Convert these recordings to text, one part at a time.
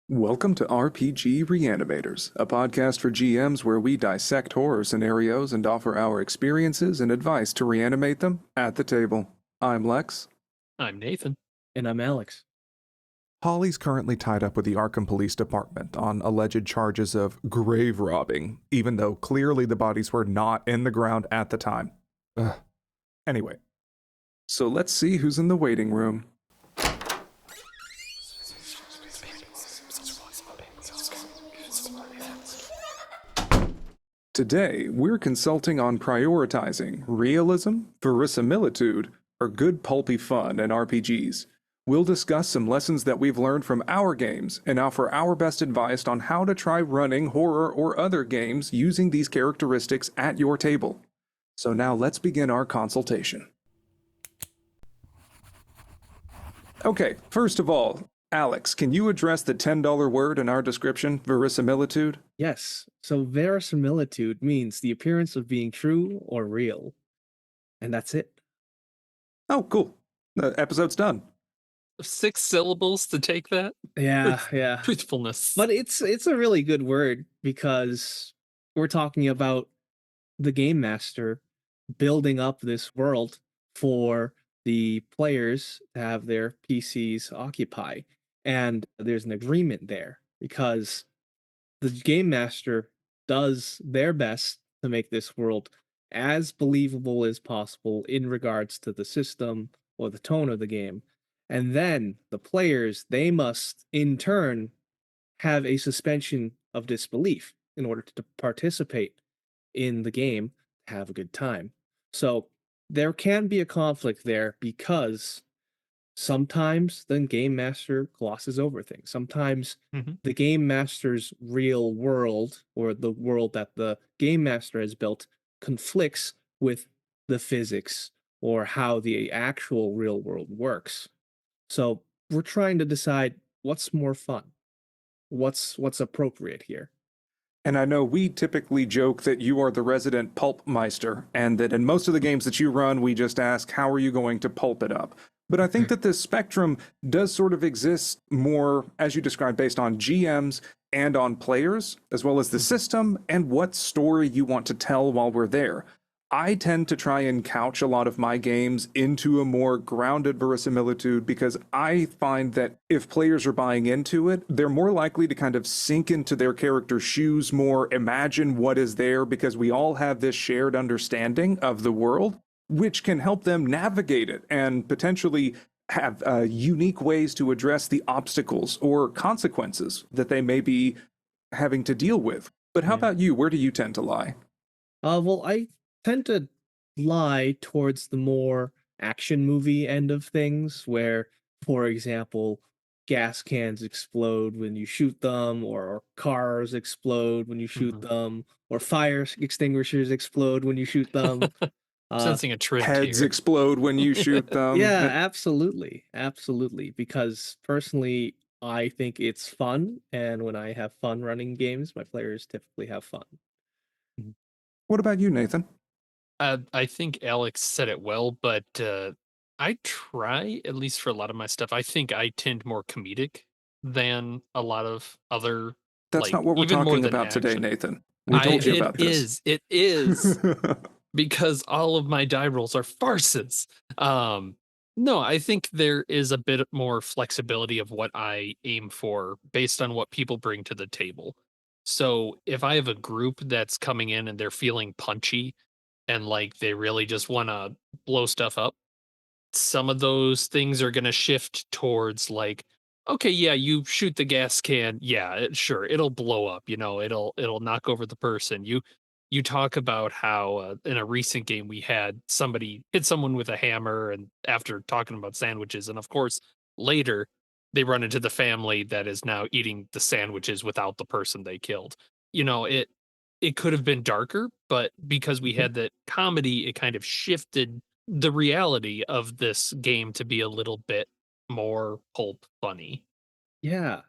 Welcome to RPG Reanimators, a podcast for GMs where we dissect horror scenarios and offer our experiences and advice to reanimate them at the table. I'm Lex. I'm Nathan. And I'm Alex. Holly's currently tied up with the Arkham Police Department on alleged charges of grave robbing, even though clearly the bodies were not in the ground at the time. Anyway, so let's see who's in the waiting room. Today, we're consulting on prioritizing realism, verisimilitude, or good pulpy fun in RPGs. We'll discuss some lessons that we've learned from our games and offer our best advice on how to try running horror or other games using these characteristics at your table. So now let's begin our consultation. Okay, first of all, Alex, can you address the $10 word in our description, verisimilitude? Yes, so verisimilitude means the appearance of being true or real. And that's it. Oh, cool. The episode's done. 6 syllables to take that? Yeah. Truthfulness. But it's a really good word because we're talking about the game master building up this world for the players to have their PCs occupy. And there's an agreement there because the game master does their best to make this world as believable as possible in regards to the system or the tone of the game. And then the players, they must in turn have a suspension of disbelief in order to participate in the game, have a good time. So there can be a conflict there because sometimes the game master glosses over things. Sometimes the game master's real world, or the world that the game master has built, conflicts with the physics or how the actual real world works. So we're trying to decide what's more fun, what's appropriate here. And I know we typically joke that you are the resident pulp meister, and that in most of the games that you run, we just ask, how are you going to pulp it up? But I think that this spectrum does sort of exist more, as you described, based on GMs and on players, as well as the system and what story you want to tell while we're there. I tend to try and couch a lot of my games into a more grounded verisimilitude because I find that if players are buying into it, they're more likely to kind of sink into their character's shoes more, imagine what is there, because we all have this shared understanding of the world, which can help them navigate it and potentially have unique ways to address the obstacles or consequences that they may be having to deal with. But how about you? Where do you tend to lie? Well, I tend to lie towards the more action movie end of things, where, for example, gas cans explode when you shoot them, or cars explode when you shoot them, or fire extinguishers explode when you shoot them. Sensing a trend Heads here. explode when you shoot them. Yeah, absolutely. Because personally, I think it's fun, and when I have fun running games, my players typically have fun. What about you, Nathan? I think Alex said it well, but I try, at least for a lot of my stuff, I think I tend more comedic than a lot of other, That's like, not what we're even more talking than about today, action. Nathan. We told you about this. It is, because all of my die rolls are farces. No, I think there is a bit more flexibility of what I aim for based on what people bring to the table. So if I have a group that's coming in and they're feeling punchy and like they really just want to blow stuff up, some of those things are going to shift towards like, okay, yeah, you shoot the gas can, yeah, sure, it'll blow up, it'll knock over the person. You talk about how in a recent game we had somebody hit someone with a hammer, and after talking about sandwiches, and of course later they run into the family that is now eating the sandwiches without the person they killed. It could have been darker, but because we had that comedy, it kind of shifted the reality of this game to be a little bit more pulp funny. Yeah.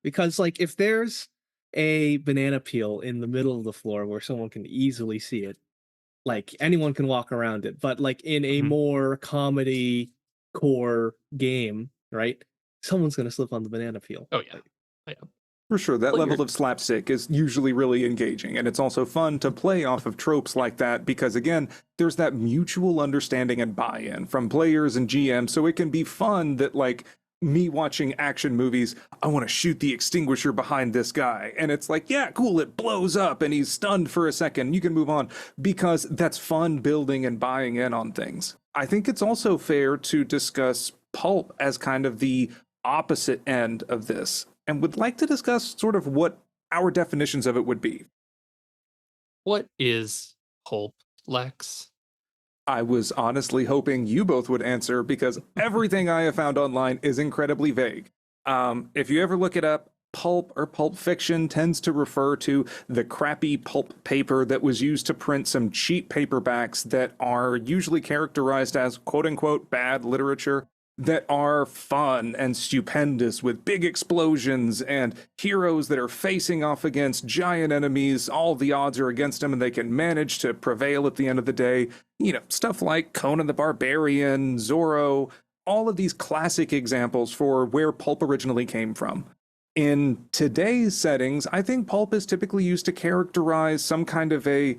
Because like if there's a banana peel in the middle of the floor where someone can easily see it, like anyone can walk around it. But like in a more comedy core game, right? Someone's gonna slip on the banana peel. Oh yeah. For sure, that Players. level of slapstick is usually really engaging, and it's also fun to play off of tropes like that because, again, there's that mutual understanding and buy-in from players and GMs, so it can be fun that, like, me watching action movies, I want to shoot the extinguisher behind this guy, and it's like, yeah, cool, it blows up, and he's stunned for a second, you can move on, because that's fun building and buying in on things. I think it's also fair to discuss Pulp as kind of the opposite end of this and would like to discuss sort of what our definitions of it would be. What is pulp, Lex? I was honestly hoping you both would answer because everything I have found online is incredibly vague. If you ever look it up, pulp or pulp fiction tends to refer to the crappy pulp paper that was used to print some cheap paperbacks that are usually characterized as quote unquote bad literature, that are fun and stupendous with big explosions and heroes that are facing off against giant enemies. All the odds are against them and they can manage to prevail at the end of the day. You know, stuff like Conan the Barbarian, Zorro, all of these classic examples for where pulp originally came from. In today's settings, I think pulp is typically used to characterize some kind of a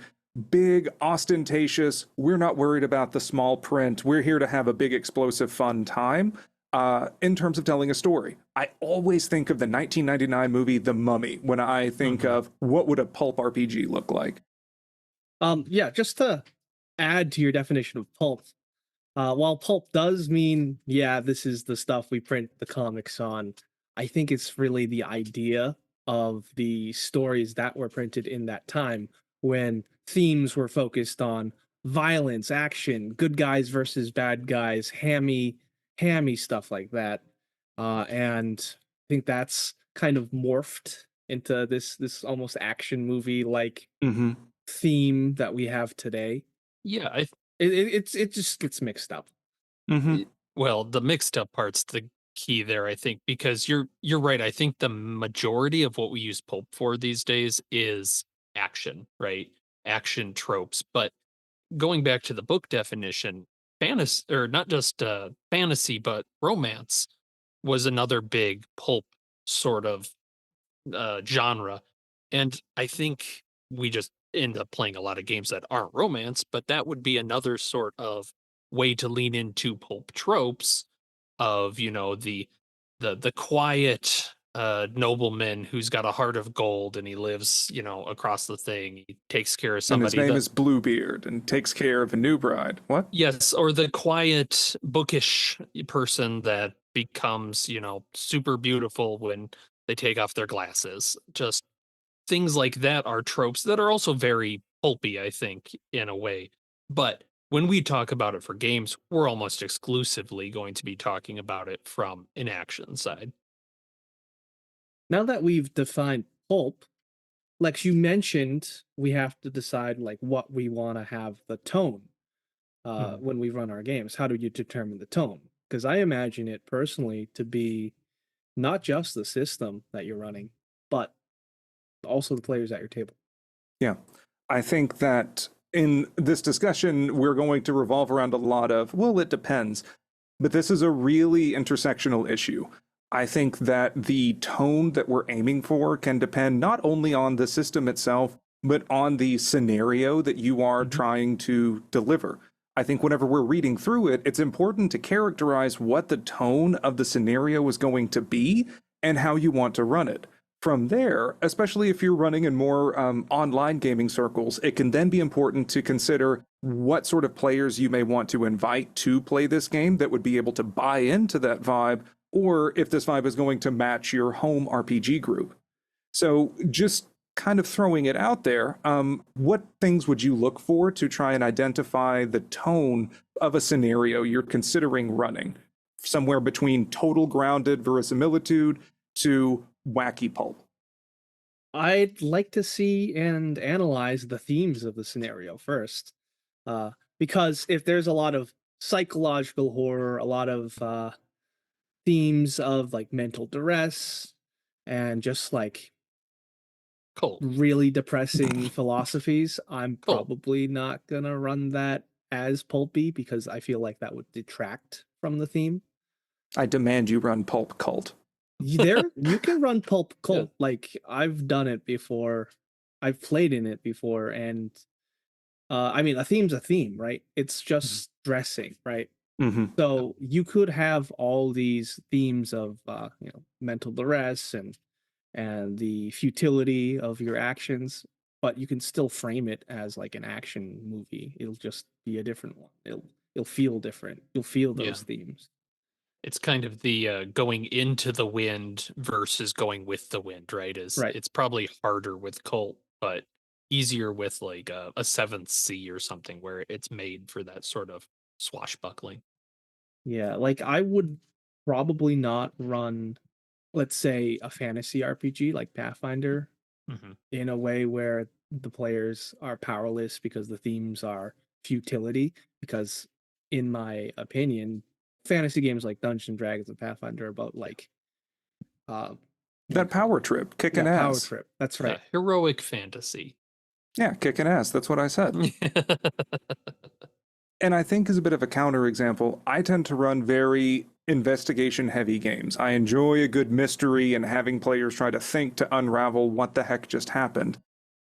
big, ostentatious, we're not worried about the small print, we're here to have a big, explosive, fun time, in terms of telling a story. I always think of the 1999 movie The Mummy when I think of what would a pulp RPG look like. Yeah, just to add to your definition of pulp, while pulp does mean, yeah, this is the stuff we print the comics on, I think it's really the idea of the stories that were printed in that time when themes were focused on violence, action, good guys versus bad guys, hammy stuff like that. And I think that's kind of morphed into this almost action movie like Mm-hmm. theme that we have today. Yeah, It just gets mixed up. Mm-hmm. well, the mixed up part's the key there, I think, because you're right. I think the majority of what we use pulp for these days is action, right? Action tropes. But going back to the book definition, fantasy or not just fantasy, but romance was another big pulp sort of genre. And I think we just end up playing a lot of games that aren't romance, but that would be another sort of way to lean into pulp tropes of, you know, the quiet nobleman who's got a heart of gold and he lives, you know, across the thing. He takes care of And his somebody. name is Bluebeard and takes care of a new bride. What? Yes, or the quiet, bookish person that becomes, you know, super beautiful when they take off their glasses. Just things like that are tropes that are also very pulpy, I think, in a way. But when we talk about it for games, we're almost exclusively going to be talking about it from an action side. Now that we've defined pulp, Lex, you mentioned we have to decide like what we want to have the tone when we run our games. How do you determine the tone? Because I imagine it personally to be not just the system that you're running, but also the players at your table. Yeah. I think that in this discussion, we're going to revolve around a lot of, well, it depends. But this is a really intersectional issue. I think that the tone that we're aiming for can depend not only on the system itself, but on the scenario that you are trying to deliver. I think whenever we're reading through it, it's important to characterize what the tone of the scenario is going to be and how you want to run it. From there, especially if you're running in more online gaming circles, it can then be important to consider what sort of players you may want to invite to play this game that would be able to buy into that vibe, or if this vibe is going to match your home RPG group. So just kind of throwing it out there, what things would you look for to try and identify the tone of a scenario you're considering running? Somewhere between total grounded verisimilitude to wacky pulp. I'd like to see and analyze the themes of the scenario first. Because if there's a lot of psychological horror, a lot of themes of like mental duress, and just like Cool. really depressing philosophies, I'm Cool. probably not gonna run that as pulpy because I feel like that would detract from the theme. I demand you run pulp cult. You can run Pulp Yeah. Cult. Like I've done it before. I've played in it before, and I mean, a theme's a theme, right? It's just dressing, right? Hmm. So you could have all these themes of mental duress and the futility of your actions, but you can still frame it as like an action movie. It'll just be a different one. It'll feel different. You'll feel Yeah. those themes. It's kind of the going into the wind versus going with the wind, right? Is Right. it's probably harder with Colt, but easier with like a seventh sea or something where it's made for that sort of swashbuckling. Yeah, like I would probably not run, let's say, a fantasy RPG like Pathfinder Hmm. in a way where the players are powerless because the themes are futility. Because, in my opinion, fantasy games like Dungeons and Dragons and Pathfinder are about like, what do you That call power it? trip, Yeah, kicking power ass. trip. That's Yeah, right. heroic fantasy. Yeah, kicking ass. That's what I said. And I think as a bit of a counterexample, I tend to run very investigation heavy games. I enjoy a good mystery and having players try to think to unravel what the heck just happened.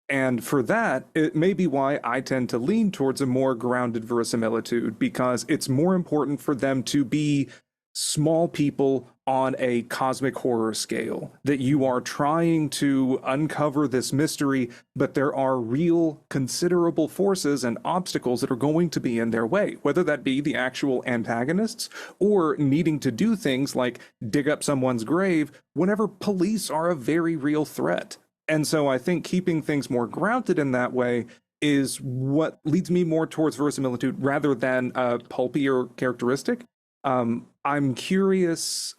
And for that, it may be why I tend to lean towards a more grounded verisimilitude, because it's more important for them to be small people on a cosmic horror scale. That you are trying to uncover this mystery, but there are real considerable forces and obstacles that are going to be in their way, whether that be the actual antagonists or needing to do things like dig up someone's grave whenever police are a very real threat. And so I think keeping things more grounded in that way is what leads me more towards verisimilitude rather than a pulpier characteristic. I'm curious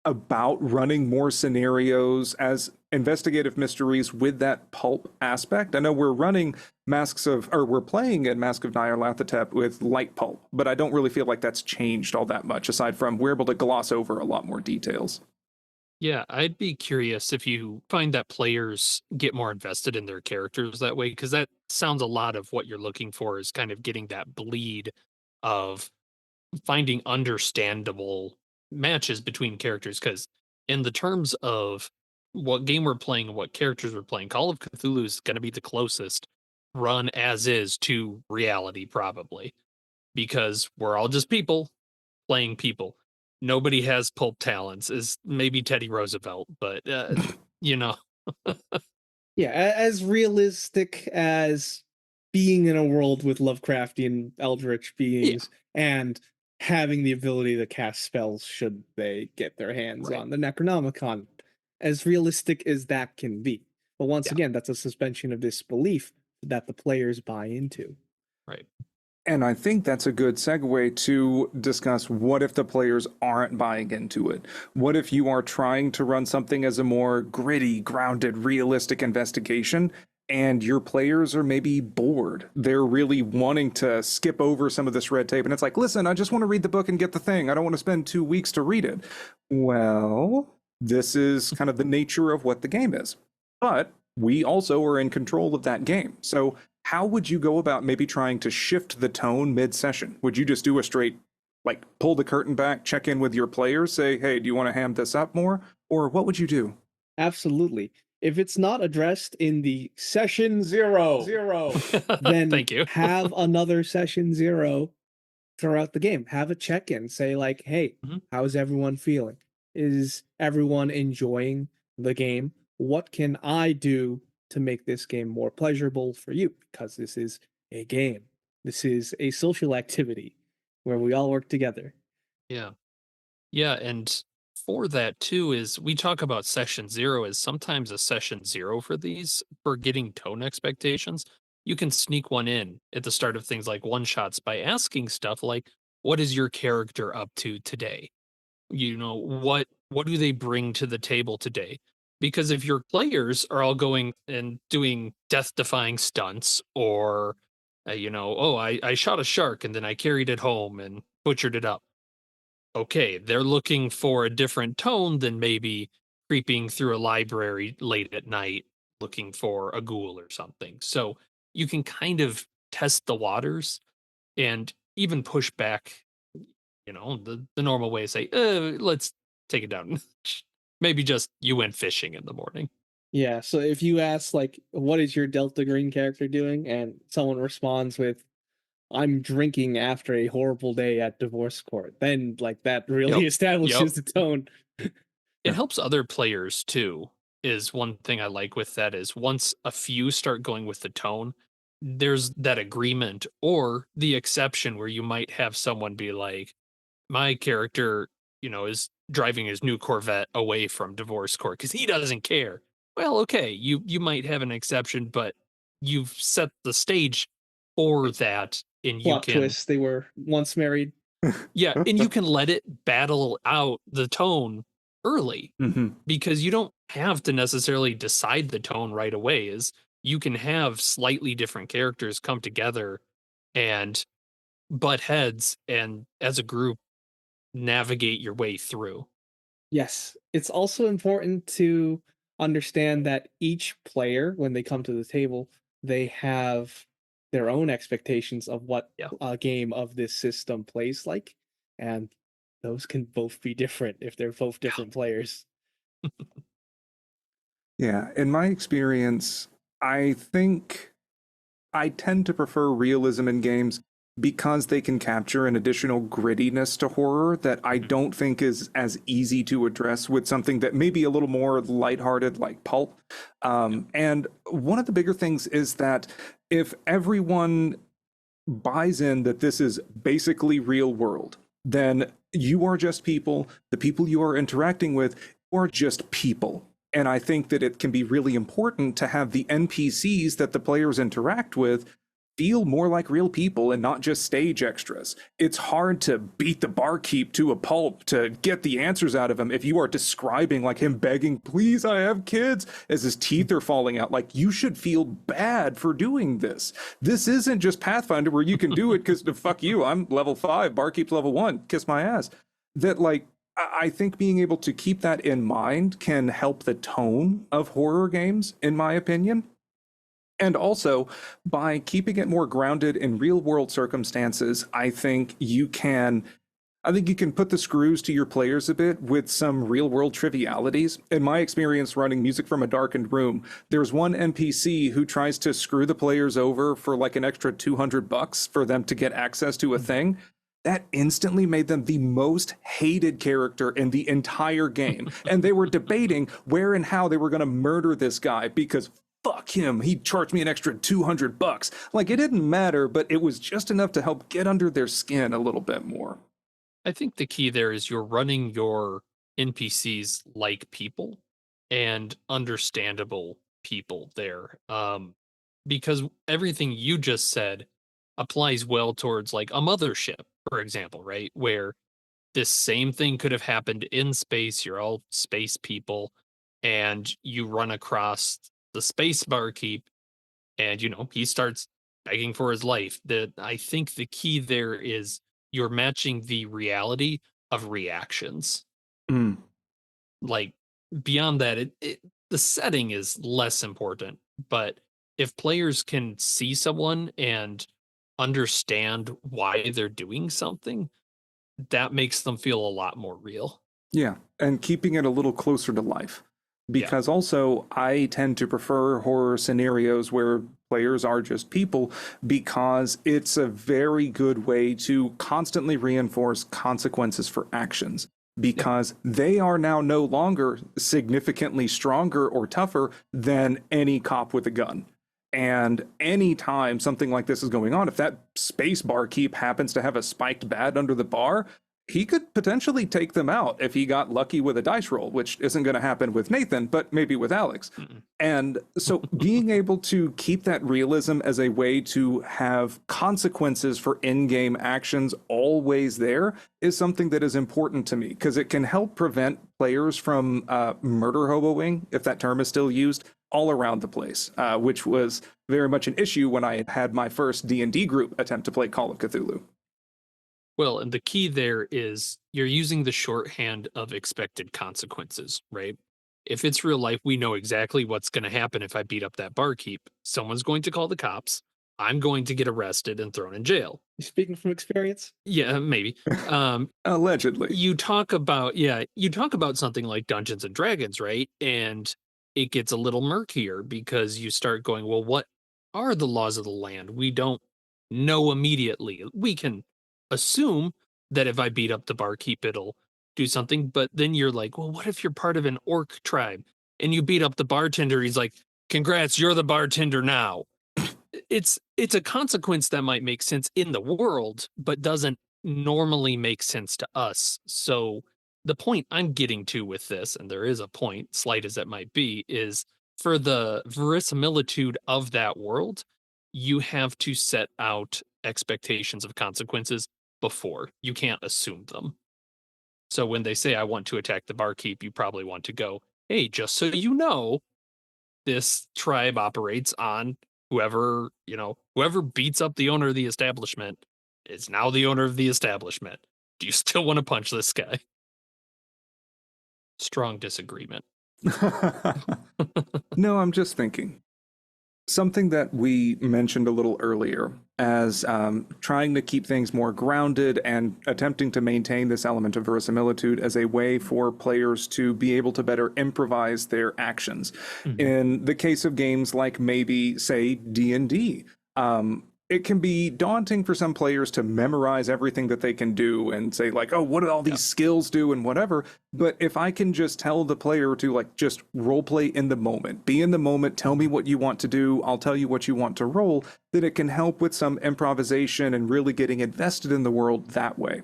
about running more scenarios as investigative mysteries with that pulp aspect. I know we're running we're playing in Mask of Nyarlathotep with light pulp, but I don't really feel like that's changed all that much, aside from we're able to gloss over a lot more details. Yeah, I'd be curious if you find that players get more invested in their characters that way, because that sounds a lot of what you're looking for is kind of getting that bleed of finding understandable matches between characters. Because in the terms of what game we're playing and what characters we're playing, Call of Cthulhu is going to be the closest run as is to reality, probably, because we're all just people playing people. Nobody has pulp talents, is maybe Teddy Roosevelt, but you know, Yeah, as realistic as being in a world with Lovecraftian eldritch yeah, beings and having the ability to cast spells should they get their hands right, on the Necronomicon, as realistic as that can be. But once yeah, again, that's a suspension of disbelief that the players buy into. right, And I think that's a good segue to discuss what if the players aren't buying into it? What if you are trying to run something as a more gritty, grounded, realistic investigation and your players are maybe bored? They're really wanting to skip over some of this red tape. And it's like, listen, I just want to read the book and get the thing. I don't want to spend 2 weeks to read it. Well, this is kind of the nature of what the game is. But we also are in control of that game. So how would you go about maybe trying to shift the tone mid-session? Would you just do a straight, like, pull the curtain back, check in with your players, say, hey, do you want to ham this up more? Or what would you do? Absolutely. If it's not addressed in the session zero, then thank you. have another session zero throughout the game. Have a check in. Say, like, hey, Mhm. how's everyone feeling? Is everyone enjoying the game? What can I do to make this game more pleasurable for you? Because this is a game, this is a social activity where we all work together. Yeah. Yeah, and for that too is we talk about session 0 as sometimes a session 0 for these for getting tone expectations. You can sneak one in at the start of things like one shots by asking stuff like, what is your character up to today? You know, what do they bring to the table today? Because if your players are all going and doing death defying stunts or oh, I shot a shark and then I carried it home and butchered it up. Okay, they're looking for a different tone than maybe creeping through a library late at night looking for a ghoul or something. So you can kind of test the waters and even push back, the normal way to say, let's take it down a notch. Maybe just you went fishing in the morning. Yeah, so if you ask like, "What is your Delta Green character doing?" and someone responds with, "I'm drinking after a horrible day at divorce court," then like that Yep. really Yep. establishes the tone. It helps other players too, is one thing I like with that is once a few start going with the tone, there's that agreement or the exception where you might have someone be like, my character, is driving his new Corvette away from divorce court because he doesn't care. Well, okay, you might have an exception, but you've set the stage for that, and you Plot can twist: they were once married. yeah, and you can let it battle out the tone early Hmm. because you don't have to necessarily decide the tone right away. Is you can have slightly different characters come together and butt heads, and as a group navigate your way through. Yes, it's also important to understand that each player, when they come to the table, they have their own expectations of what Yeah. a game of this system plays like, and those can both be different if they're both different players. Yeah, in my experience, I think I tend to prefer realism in games because they can capture an additional grittiness to horror that I Mhm. don't think is as easy to address with something that may be a little more lighthearted like Pulp. Yeah. And one of the bigger things is that if everyone buys in that this is basically real world, then you are just people. The people you are interacting with are just people. And I think that it can be really important to have the NPCs that the players interact with feel more like real people and not just stage extras. It's hard to beat the barkeep to a pulp to get the answers out of him if you are describing like him begging, please, I have kids, as his teeth are falling out. Like, you should feel bad for doing this. This isn't just Pathfinder where you can do it because fuck you, I'm level 5, barkeep's level 1, kiss my ass. That, like, I think being able to keep that in mind can help the tone of horror games, in my opinion. And also, by keeping it more grounded in real world circumstances, I think you can put the screws to your players a bit with some real world trivialities. In my experience running Music from a Darkened Room, there's one NPC who tries to screw the players over for like an extra $200 for them to get access to a thing. That instantly made them the most hated character in the entire game. And they were debating where and how they were going to murder this guy because fuck him, he charged me an extra $200. Like, it didn't matter, but it was just enough to help get under their skin a little bit more. I think the key there is you're running your NPCs like people and understandable people there. Because everything you just said applies well towards like a mothership, for example, right? Where this same thing could have happened in space. You're all space people, and you run across the space barkeep, and he starts begging for his life. That I think the key there is you're matching the reality of reactions. Mm. Like beyond that, the setting is less important. But if players can see someone and understand why they're doing something, that makes them feel a lot more real. Yeah, and keeping it a little closer to life. Yeah. Because also, I tend to prefer horror scenarios where players are just people because it's a very good way to constantly reinforce consequences for actions. Yep. Because they are now no longer significantly stronger or tougher than any cop with a gun. And anytime something like this is going on, if that space barkeep happens to have a spiked bat under the bar, he could potentially take them out if he got lucky with a dice roll, which isn't going to happen with Nathan, but maybe with Alex. Mm-mm. And so being able to keep that realism as a way to have consequences for in-game actions always there is something that is important to me because it can help prevent players from murder hoboing, if that term is still used, all around the place, which was very much an issue when I had my first D&D group attempt to play Call of Cthulhu. Well, and the key there is you're using the shorthand of expected consequences, right? If it's real life, we know exactly what's going to happen if I beat up that barkeep. Someone's going to call the cops. I'm going to get arrested and thrown in jail. You speaking from experience? Yeah, maybe. Allegedly. You talk about something like Dungeons and Dragons, right? And it gets a little murkier because you start going, well, what are the laws of the land? We don't know immediately. We can assume that if I beat up the barkeep, it'll do something. But then you're like, well, what if you're part of an orc tribe and you beat up the bartender? He's like, congrats, you're the bartender now. It's a consequence that might make sense in the world, but doesn't normally make sense to us. So the point I'm getting to with this, and there is a point, slight as it might be, is for the verisimilitude of that world, you have to set out expectations of consequences before. You can't assume them. So when they say, I want to attack the barkeep, you probably want to go, hey, just so you know, this tribe operates on whoever beats up the owner of the establishment is now the owner of the establishment. Do you still want to punch this guy? Strong disagreement. No, I'm just thinking. Something that we mentioned a little earlier as trying to keep things more grounded and attempting to maintain this element of verisimilitude as a way for players to be able to better improvise their actions. In the case of games like maybe, say, D&D, it can be daunting for some players to memorize everything that they can do and say like, oh, what do all these skills do and whatever. But if I can just tell the player to like just role play in the moment, be in the moment, tell me what you want to do, I'll tell you what you want to roll, then it can help with some improvisation and really getting invested in the world that way.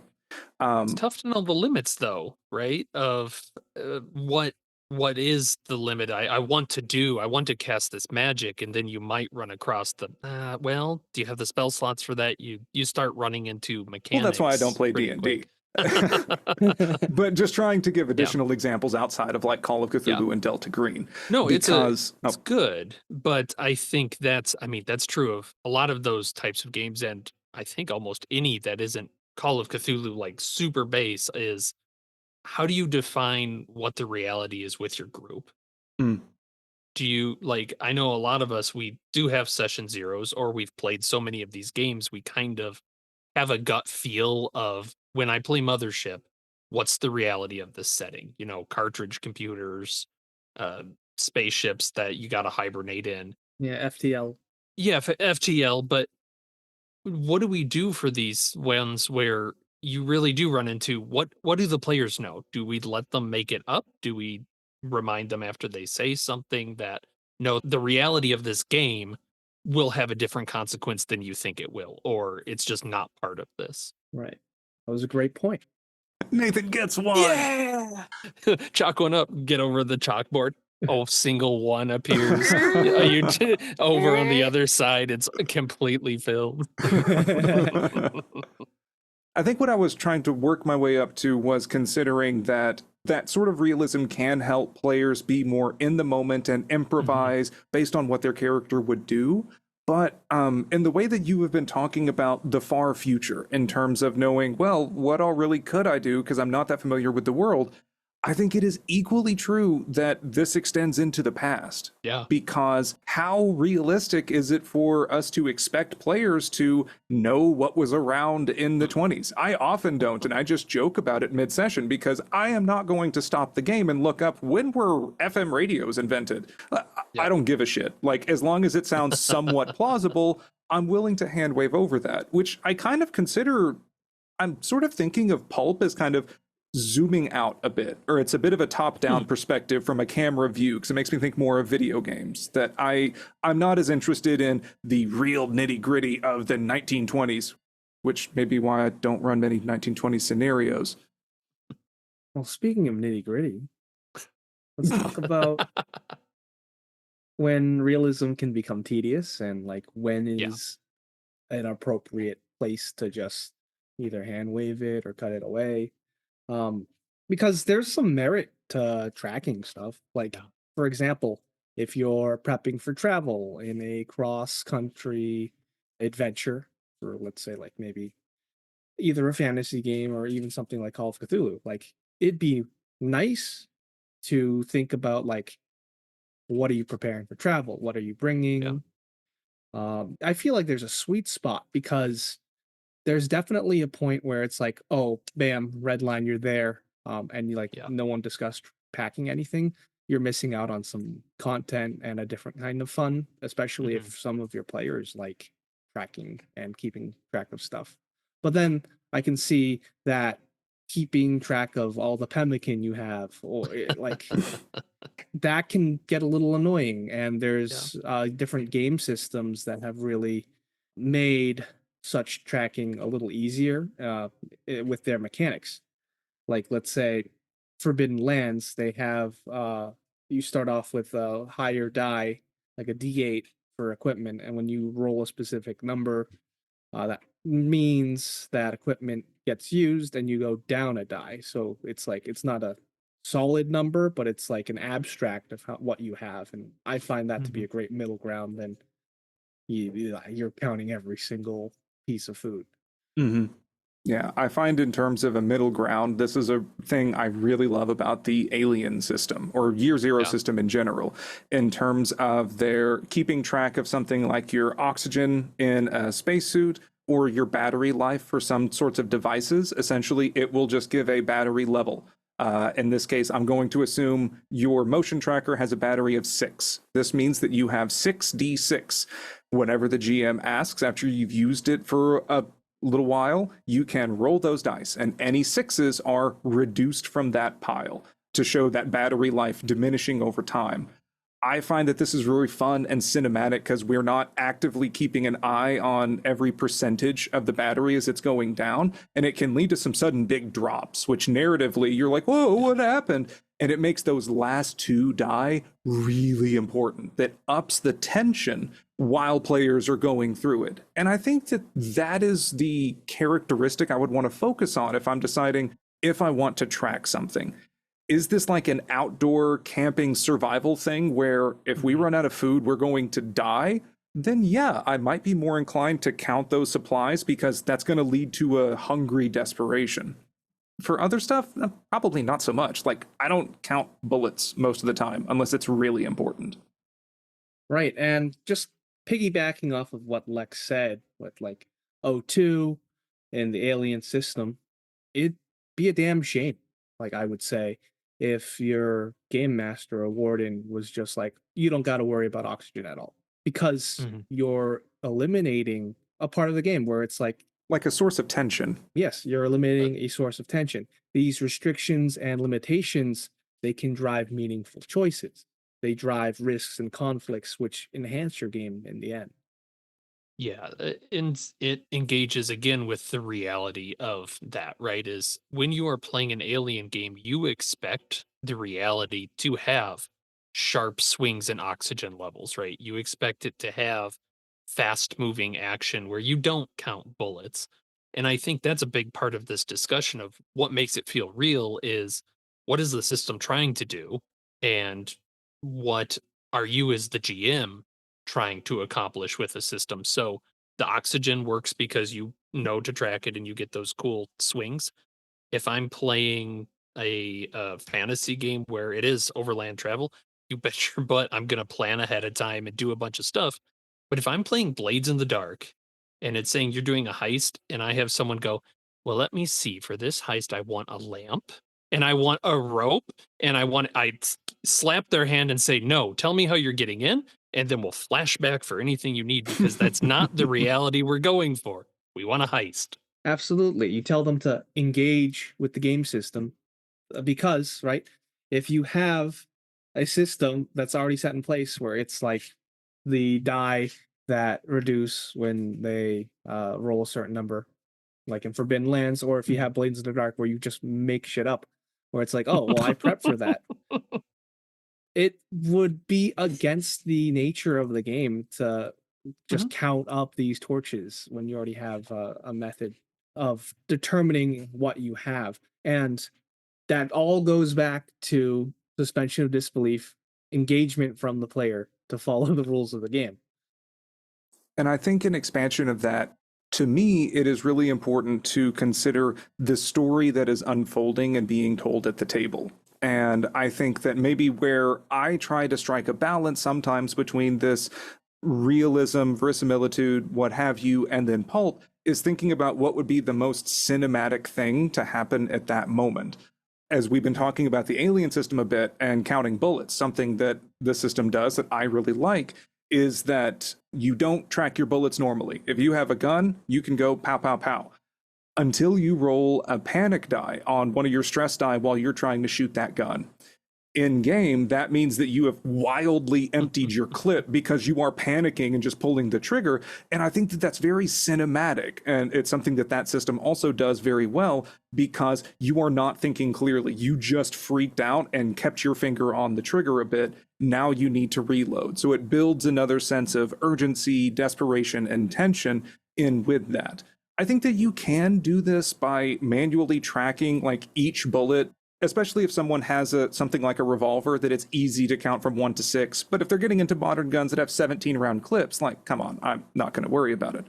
It's tough to know the limits though, right? Of what is the limit I want to do? I want to cast this magic, and then you might run across the well, do you have the spell slots for that? You start running into mechanics. Well, that's why I don't play pretty D&D. quick. But just trying to give additional examples outside of like Call of Cthulhu and Delta Green. No, because it's good, but I think that's true of a lot of those types of games, and I think almost any that isn't Call of Cthulhu like super base is how do you define what the reality is with your group? Mm. Do you like I know a lot of us we do have session zeros or we've played so many of these games we kind of have a gut feel of when I play Mothership, what's the reality of this setting? You know, cartridge computers, uh, spaceships that you got to hibernate in. Yeah, FTL. Yeah, FTL. But what do we do for these ones where you really do run into what do the players know? Do we let them make it up? Do we remind them after they say something that no, the reality of this game will have a different consequence than you think it will, or it's just not part of this? Right. That was a great point. Nathan gets one. Yeah. Chalk one up, get over the chalkboard. Oh, single one appears. Over on the other side, it's completely filled. I think what I was trying to work my way up to was considering that that sort of realism can help players be more in the moment and improvise based on what their character would do. But in the way that you have been talking about the far future in terms of knowing, well, what all really could I do because I'm not that familiar with the world, I think it is equally true that this extends into the past. Yeah. Because how realistic is it for us to expect players to know what was around in the 20s? I often don't, and I just joke about it mid-session because I am not going to stop the game and look up when were FM radios invented. I don't give a shit. Like, as long as it sounds somewhat plausible, I'm willing to hand wave over that, which I kind of consider, I'm sort of thinking of Pulp as kind of zooming out a bit, or it's a bit of a top-down perspective from a camera view, because it makes me think more of video games, that I'm not as interested in the real nitty-gritty of the 1920s, which may be why I don't run many 1920s scenarios. Well, speaking of nitty-gritty, let's talk about when realism can become tedious and like when is an appropriate place to just either hand wave it or cut it away. Because there's some merit to tracking stuff. Like, for example, if you're prepping for travel in a cross-country adventure, or let's say like maybe either a fantasy game or even something like Call of Cthulhu, like it'd be nice to think about like what are you preparing for travel? What are you bringing? I feel like there's a sweet spot because there's definitely a point where it's like, oh, bam, red line, you're there, and you like Yeah. no one discussed packing anything. You're missing out on some content and a different kind of fun, especially if some of your players like tracking and keeping track of stuff. But then I can see that keeping track of all the pemmican you have, or like that can get a little annoying. And there's different game systems that have really made such tracking a little easier with their mechanics. Like, let's say, Forbidden Lands, they have you start off with a higher die, like a D8 for equipment, and when you roll a specific number, that means that equipment gets used and you go down a die. So it's like it's not a solid number, but it's like an abstract of what you have. And I find that to be a great middle ground. Then you're counting every single piece of food. Mm-hmm. Yeah, I find in terms of a middle ground, this is a thing I really love about the Alien system or Year Zero system in general, in terms of their keeping track of something like your oxygen in a spacesuit or your battery life for some sorts of devices. Essentially, it will just give a battery level. In this case, I'm going to assume your motion tracker has a battery of 6. This means that you have 6d6. Whenever the GM asks after you've used it for a little while, you can roll those dice, and any 6s are reduced from that pile to show that battery life diminishing over time. I find that this is really fun and cinematic because we're not actively keeping an eye on every percentage of the battery as it's going down, and it can lead to some sudden big drops, which narratively you're like, whoa, what happened? And it makes those last 2 die really important. That ups the tension while players are going through it. And I think that that is the characteristic I would want to focus on if I'm deciding if I want to track something. Is this like an outdoor camping survival thing where if we run out of food, we're going to die? Then yeah, I might be more inclined to count those supplies because that's going to lead to a hungry desperation. For other stuff, probably not so much. Like, I don't count bullets most of the time unless it's really important. Right. And just piggybacking off of what Lex said with like O2 and the alien system, it'd be a damn shame, like I would say, if your game master or warden was just like, you don't got to worry about oxygen at all because you're eliminating a part of the game where it's like a source of tension. Yes, you're eliminating a source of tension. These restrictions and limitations, they can drive meaningful choices. They drive risks and conflicts, which enhance your game in the end. Yeah, and it engages again with the reality of that, right? Is when you are playing an alien game, you expect the reality to have sharp swings in oxygen levels, right? You expect it to have fast moving action where you don't count bullets. And I think that's a big part of this discussion of what makes it feel real is what is the system trying to do? And what are you as the GM trying to accomplish with the system? So the oxygen works because you know to track it and you get those cool swings. If I'm playing a fantasy game where it is overland travel, you bet your butt I'm going to plan ahead of time and do a bunch of stuff. But if I'm playing Blades in the Dark and it's saying you're doing a heist and I have someone go, well, let me see. For this heist, I want a lamp and I want a rope and slap their hand and say, no, tell me how you're getting in. And then we'll flash back for anything you need because that's not the reality we're going for. We want a heist. Absolutely. You tell them to engage with the game system because, right, if you have a system that's already set in place where it's like the die that reduce when they roll a certain number, like in Forbidden Lands, or if you have Blades in the Dark where you just make shit up, where it's like, oh, well, I prepped for that. It would be against the nature of the game to just count up these torches when you already have a method of determining what you have. And that all goes back to suspension of disbelief, engagement from the player to follow the rules of the game. And I think an expansion of that, to me, it is really important to consider the story that is unfolding and being told at the table. And I think that maybe where I try to strike a balance sometimes between this Realism, verisimilitude, what have you, and then Pulp is thinking about what would be the most cinematic thing to happen at that moment. As we've been talking about the alien system a bit and counting bullets, something that the system does that I really like is that you don't track your bullets normally. If you have a gun, you can go pow, pow, pow until you roll a panic die on one of your stress die while you're trying to shoot that gun. In game, that means that you have wildly emptied your clip because you are panicking and just pulling the trigger. And I think that that's very cinematic. And it's something that that system also does very well because you are not thinking clearly. You just freaked out and kept your finger on the trigger a bit. Now you need to reload. So it builds another sense of urgency, desperation, and tension in with that. I think that you can do this by manually tracking like each bullet, especially if someone has something like a revolver that it's easy to count from 1 to 6. But if they're getting into modern guns that have 17 round clips, like, come on, I'm not going to worry about it.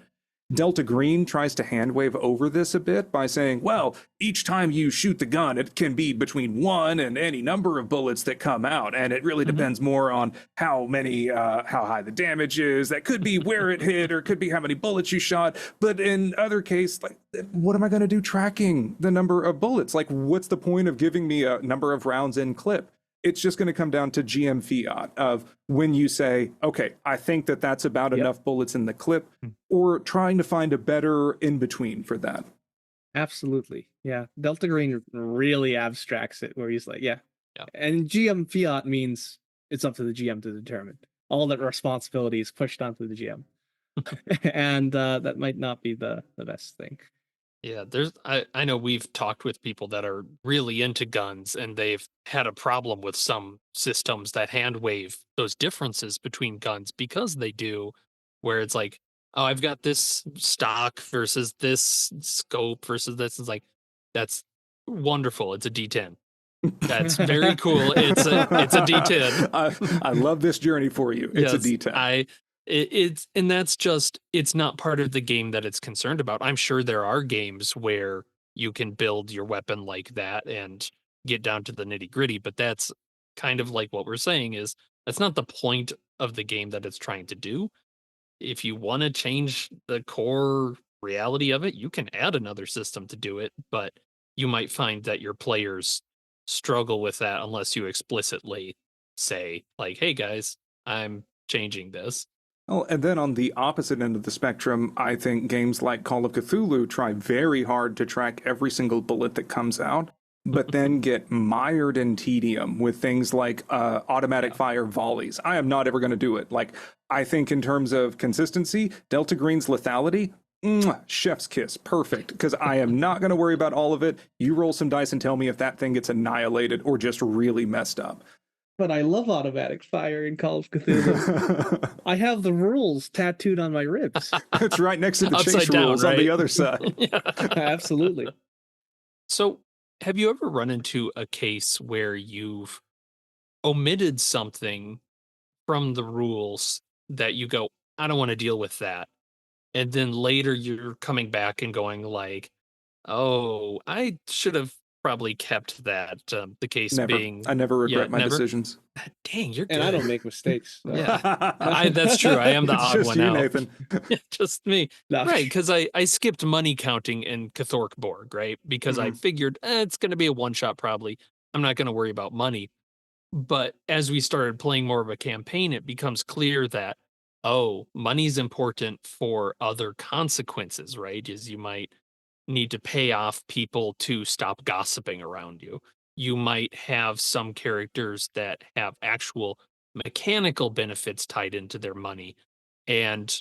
Delta Green tries to handwave over this a bit by saying, well, each time you shoot the gun, it can be between 1 and any number of bullets that come out. And it really depends more on how high the damage is. That could be where it hit, or it could be how many bullets you shot. But in other case, like, what am I going to do tracking the number of bullets? Like, what's the point of giving me a number of rounds in clip? It's just going to come down to GM fiat of when you say, okay, I think that that's about enough bullets in the clip, or trying to find a better in between for that. Absolutely. Yeah. Delta Green really abstracts it where he's like, yeah. And GM fiat means it's up to the GM to determine. All that responsibility is pushed onto the GM. And that might not be the best thing. Yeah, I know we've talked with people that are really into guns, and they've had a problem with some systems that hand wave those differences between guns because they do, where it's like, oh, I've got this stock versus this scope versus this. It's like, that's wonderful. It's a D10. That's very cool. It's a D10. I love this journey for you. It's a D10. And that's just, it's not part of the game that it's concerned about. I'm sure there are games where you can build your weapon like that and get down to the nitty gritty, but that's kind of like what we're saying is that's not the point of the game that it's trying to do. If you want to change the core reality of it, you can add another system to do it, but you might find that your players struggle with that unless you explicitly say, like, hey guys, I'm changing this. Oh, and then on the opposite end of the spectrum, I think games like Call of Cthulhu try very hard to track every single bullet that comes out, but then get mired in tedium with things like automatic fire volleys. I am not ever going to do it. Like, I think in terms of consistency, Delta Green's lethality, chef's kiss, perfect, because I am not going to worry about all of it. You roll some dice and tell me if that thing gets annihilated or just really messed up. But I love automatic fire in Call of Cthulhu. I have the rules tattooed on my ribs. It's right next to the Upside chase down, rules right? on the other side. Absolutely. So, have you ever run into a case where you've omitted something from the rules that you go, I don't want to deal with that, and then later you're coming back and going like, oh, I should have probably kept that. The case Never. being, I never regret my never? decisions. Dang, you're good. And I don't make mistakes. So. Yeah, that's true. I am the It's odd just one you, out. Nathan. Yeah, just me. No. Right, because I skipped money counting in Cthork Borg, right? Because I figured it's going to be a one-shot probably. I'm not going to worry about money. But as we started playing more of a campaign, it becomes clear that, oh, money's important for other consequences, right? Is you might need to pay off people to stop gossiping around you. You might have some characters that have actual mechanical benefits tied into their money. And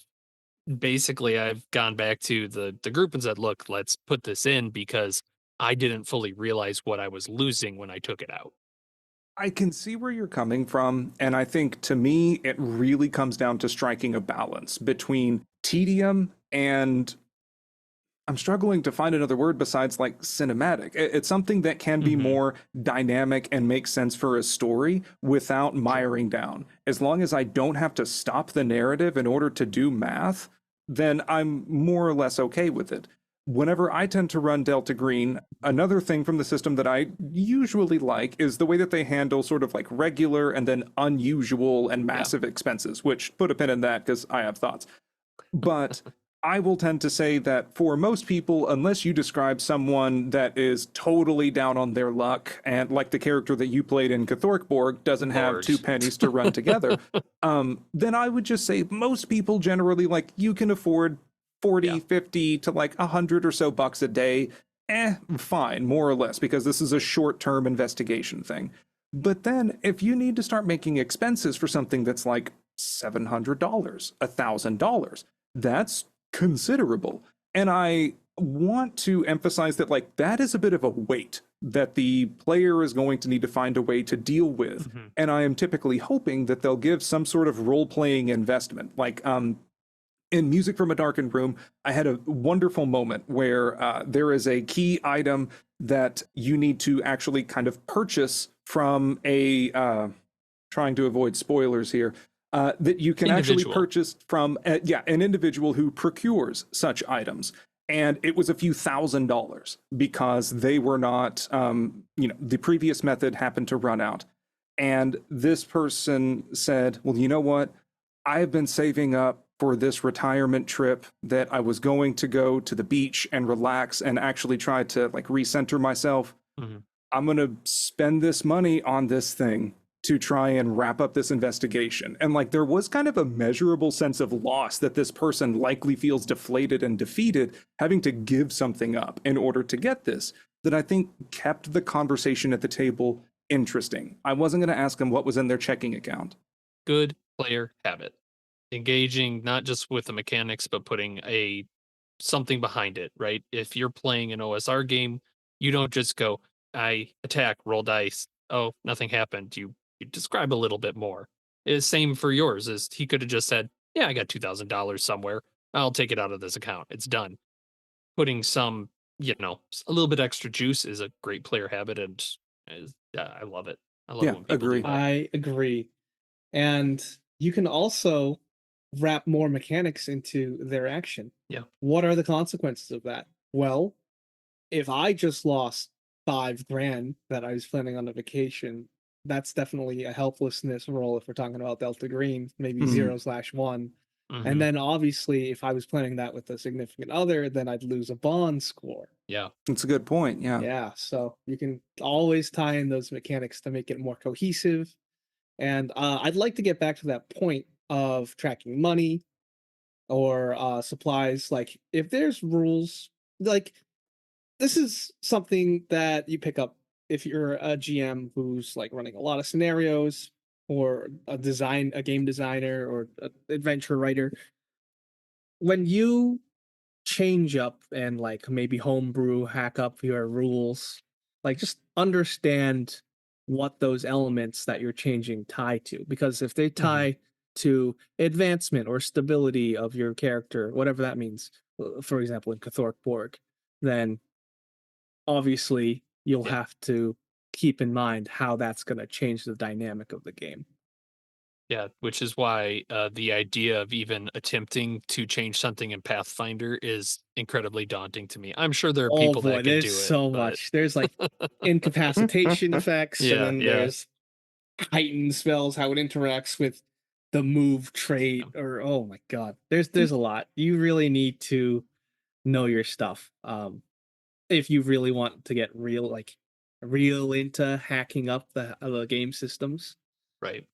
basically I've gone back to the group and said, look, let's put this in because I didn't fully realize what I was losing when I took it out. I can see where you're coming from, and I think to me it really comes down to striking a balance between tedium and I'm struggling to find another word besides like cinematic. It's something that can be more dynamic and make sense for a story without miring down. As long as I don't have to stop the narrative in order to do math, then I'm more or less okay with it. whenever I tend to run Delta Green, another thing from the system that I usually like is the way that they handle sort of like regular and then unusual and massive expenses, which put a pin in that because I have thoughts. But I will tend to say that for most people, unless you describe someone that is totally down on their luck and like the character that you played in Cathorkborg doesn't have Lord. 2 pennies to run together, then I would just say most people generally, like, you can afford 40, 50 to like 100 or so bucks a day. Fine, more or less, because this is a short-term investigation thing. But then if you need to start making expenses for something that's like $700, $1,000, that's considerable. And I want to emphasize that, like, that is a bit of a weight that the player is going to need to find a way to deal with. And I am typically hoping that they'll give some sort of role-playing investment. Like, in Music from a Darkened Room, I had a wonderful moment where there is a key item that you need to actually kind of purchase from a, trying to avoid spoilers here, that you can actually purchase from, an individual who procures such items. And it was a few $1,000s because they were not, the previous method happened to run out. And this person said, well, you know what? I've been saving up for this retirement trip that I was going to go to the beach and relax and actually try to like recenter myself. I'm going to spend this money on this thing to try and wrap up this investigation. And like, there was kind of a measurable sense of loss that this person likely feels deflated and defeated, having to give something up in order to get this, that I think kept the conversation at the table interesting. I wasn't going to ask them what was in their checking account. Good player habit. Engaging not just with the mechanics, but putting something behind it, right? If you're playing an OSR game, you don't just go, I attack, roll dice. Oh, nothing happened. You describe a little bit more. It's same for yours. Is he could have just said, yeah, I got $2,000 somewhere. I'll take it out of this account. It's done. Putting some, a little bit extra juice is a great player habit, and I love it. I love when people do that. I agree. And you can also wrap more mechanics into their action. Yeah. What are the consequences of that? Well, if I just lost $5,000 that I was planning on a vacation, that's definitely a helplessness roll if we're talking about Delta Green, maybe 0/1. And then obviously if I was planning that with a significant other, then I'd lose a bond score. Yeah. That's a good point. Yeah. Yeah. So you can always tie in those mechanics to make it more cohesive. And I'd like to get back to that point of tracking money or supplies. Like, if there's rules, like, this is something that you pick up if you're a GM who's like running a lot of scenarios, or a game designer, or an adventure writer. When you change up and like maybe homebrew, hack up your rules, like, just understand what those elements that you're changing tie to, because if they tie to advancement or stability of your character, whatever that means, for example in Cathorkborg, then obviously you'll have to keep in mind how that's going to change the dynamic of the game. Yeah, which is why the idea of even attempting to change something in Pathfinder is incredibly daunting to me. I'm sure there are people that can do it. There's so much. There's like incapacitation effects, and then there's heightened spells, how it interacts with the move trait, or oh my god, there's a lot. You really need to know your stuff if you really want to get real into hacking up the game systems. Right.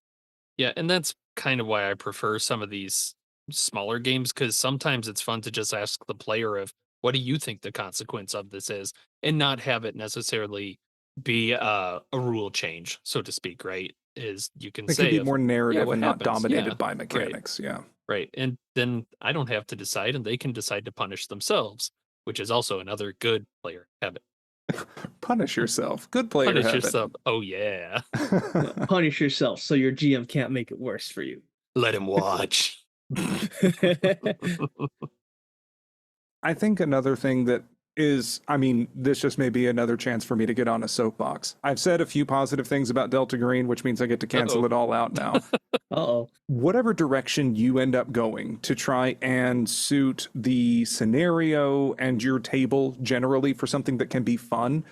Yeah, and that's kind of why I prefer some of these smaller games, because sometimes it's fun to just ask the player of, what do you think the consequence of this is, and not have it necessarily be a rule change, so to speak, right? Is you can It say could be more narrative and not happens? dominated Yeah, by mechanics. Yeah. right. And then I don't have to decide, and they can decide to punish themselves, which is also another good player habit. Punish yourself. Good player Punish habit. yourself. Oh yeah. Punish yourself so your GM can't make it worse for you. Let him watch. I think another thing that is, I mean, this just may be another chance for me to get on a soapbox. I've said a few positive things about Delta Green, which means I get to cancel it all out now. Uh-oh. whatever direction you end up going to try and suit the scenario and your table generally for something that can be fun,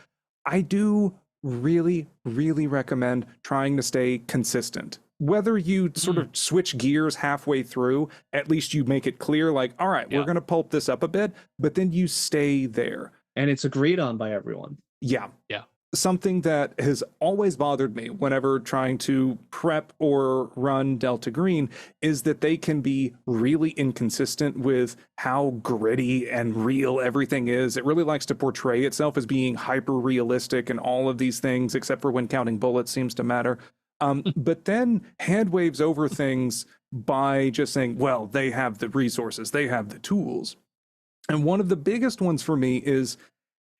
I do really, really recommend trying to stay consistent. Whether you sort of switch gears halfway through, at least you make it clear, like, all right, we're going to pulp this up a bit, but then you stay there. And it's agreed on by everyone. Yeah. Yeah. Something that has always bothered me whenever trying to prep or run Delta Green is that they can be really inconsistent with how gritty and real everything is. It really likes to portray itself as being hyper realistic and all of these things, except for when counting bullets seems to matter. But then hand waves over things by just saying, well, they have the resources, they have the tools. And one of the biggest ones for me is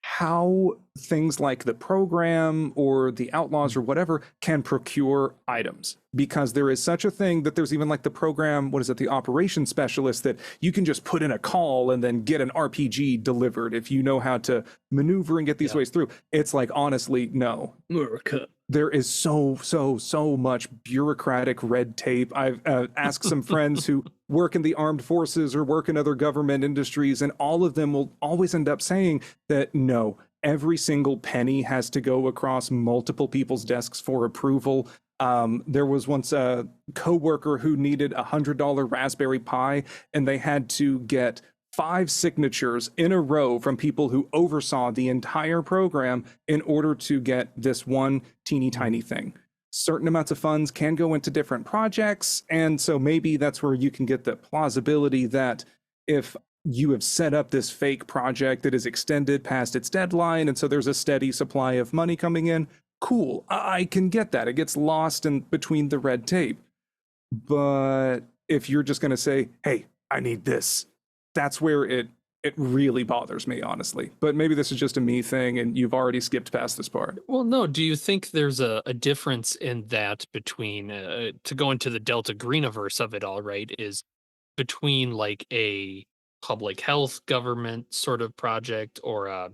how things like the program or the outlaws or whatever can procure items, because there is such a thing that there's even like the program, what is it, the operations specialist, that you can just put in a call and then get an RPG delivered if you know how to maneuver and get these ways through. It's like, honestly, no. America. There is so much bureaucratic red tape. I've asked some friends who work in the armed forces or work in other government industries, and all of them will always end up saying that no, every single penny has to go across multiple people's desks for approval. There was once a coworker who needed $100 Raspberry Pi, and they had to get 5 signatures in a row from people who oversaw the entire program in order to get this one teeny tiny thing. Certain amounts of funds can go into different projects, and so maybe that's where you can get the plausibility that if you have set up this fake project that is extended past its deadline, and so there's a steady supply of money coming in, cool, I can get that. It gets lost in between the red tape. But if you're just going to say, hey, I need this, that's where it really bothers me, honestly. But maybe this is just a me thing and you've already skipped past this part. Well, no. Do you think there's a difference in that between, to go into the Delta Greeniverse of it all, right, is between like a public health government sort of project or,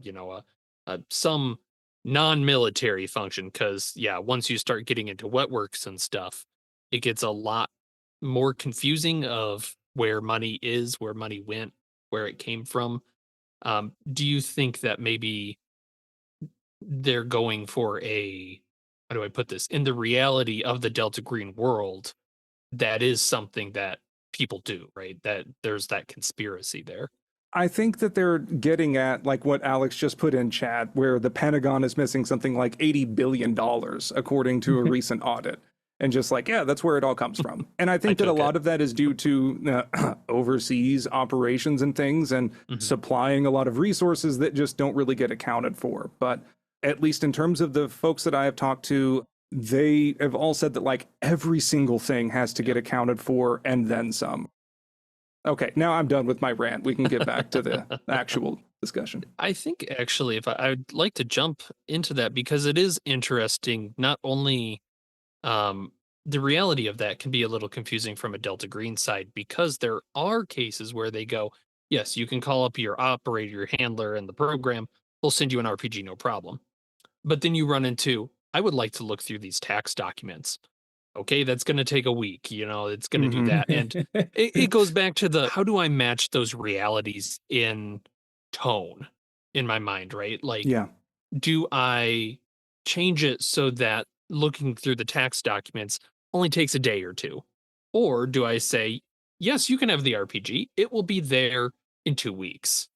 some non-military function? Because, yeah, once you start getting into wetworks and stuff, it gets a lot more confusing of where money is, where money went, where it came from. Do you think that maybe they're going for a, how do I put this, in the reality of the Delta Green world, that is something that people do, right? That there's that conspiracy there. I think that they're getting at like what Alex just put in chat, where the Pentagon is missing something like $80 billion, according to a recent audit. And just like, yeah, that's where it all comes from. And I think that a lot of that is due to overseas operations and things, and supplying a lot of resources that just don't really get accounted for. But at least in terms of the folks that I have talked to, they have all said that like every single thing has to get accounted for and then some. Okay, now I'm done with my rant. We can get back to the actual discussion. I think actually, if I'd like to jump into that, because it is interesting, not only the reality of that can be a little confusing from a Delta Green side, because there are cases where they go, yes, you can call up your operator, your handler, and the program will send you an RPG, no problem. But then you run into, I would like to look through these tax documents. Okay, that's going to take a week, it's going to do that. And it goes back to the, how do I match those realities in tone in my mind, right? Like, do I change it so that looking through the tax documents only takes a day or two? Or do I say, yes, you can have the RPG, it will be there in 2 weeks?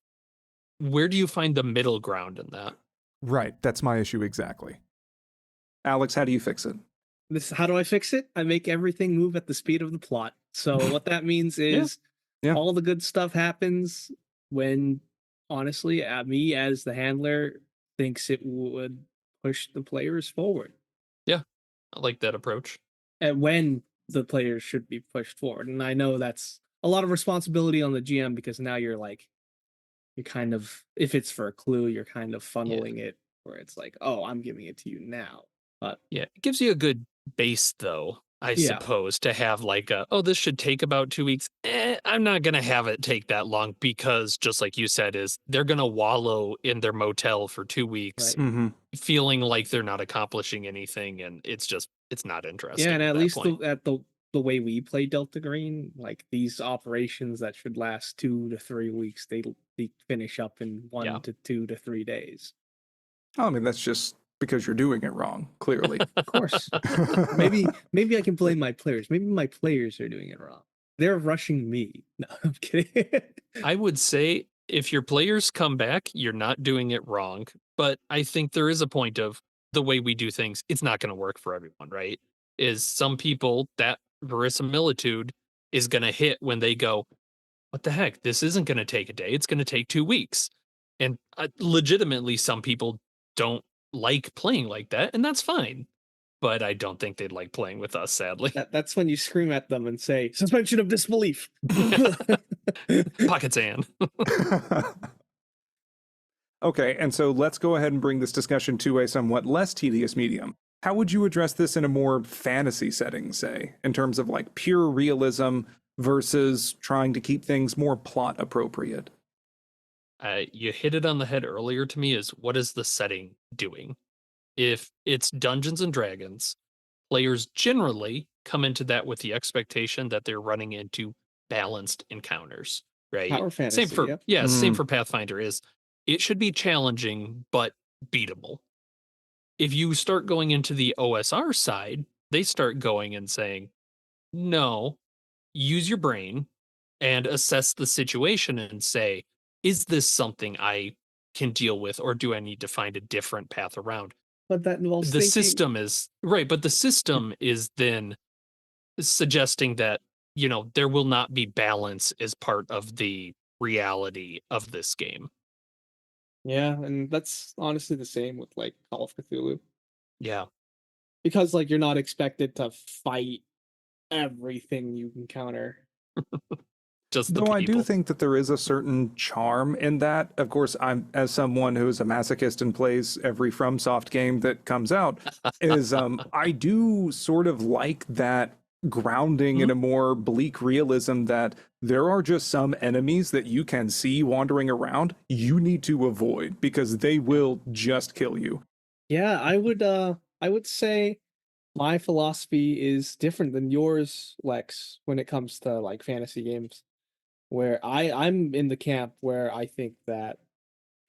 Where do you find the middle ground in that? Right, that's my issue exactly. Alex, how do you fix it? How do I fix it? I make everything move at the speed of the plot. So what that means is all the good stuff happens when, honestly, me as the handler thinks it would push the players forward. Yeah, I like that approach. And when the players should be pushed forward. And I know that's a lot of responsibility on the GM, because now you're kind of, if it's for a clue, you're kind of funneling it where it's like, oh, I'm giving it to you now. But yeah, it gives you a good base, though, I suppose, to have like this should take about 2 weeks. I'm not going to have it take that long, because just like you said, is they're going to wallow in their motel for 2 weeks, feeling like they're not accomplishing anything. And it's not interesting. Yeah, and at least at the the way we play Delta Green, like these operations that should last 2 to 3 weeks, they finish up in 1 Yeah. to 2 to 3 days. I mean, that's just because you're doing it wrong, clearly. Of course. maybe I can blame my players. Maybe my players are doing it wrong. They're rushing me. No, I'm kidding. I would say if your players come back, you're not doing it wrong. But I think there is a point of the way we do things, it's not going to work for everyone, right? Is some people that verisimilitude is going to hit when they go, what the heck? This isn't going to take a day. It's going to take 2 weeks. And legitimately, some people don't like playing like that, and that's fine. But I don't think they'd like playing with us, sadly. That's when you scream at them and say, suspension of disbelief. Pocket sand. Okay, and so let's go ahead and bring this discussion to a somewhat less tedious medium. How would you address this in a more fantasy setting, say, in terms of like pure realism versus trying to keep things more plot appropriate? You hit it on the head earlier to me is what is the setting doing? If it's Dungeons and Dragons, players generally come into that with the expectation that they're running into balanced encounters, right? Power Same fantasy, for yep. same Mm. for Pathfinder is it should be challenging but beatable. If you start going into the OSR side, they start going and saying, "No, use your brain and assess the situation and say, is this something I can deal with or do I need to find a different path around?" But that involves The thinking. system is right, but the system is then suggesting that, there will not be balance as part of the reality of this game. Yeah, and that's honestly the same with like Call of Cthulhu. Yeah. Because like you're not expected to fight everything you encounter. Just the Though I do people. think that there is a certain charm in that. Of course, I'm as someone who is a masochist and plays every FromSoft game that comes out, is I do sort of like that grounding in a more bleak realism that there are just some enemies that you can see wandering around you need to avoid because they will just kill you. Yeah, I would say my philosophy is different than yours, Lex, when it comes to like fantasy games. Where I'm in the camp where I think that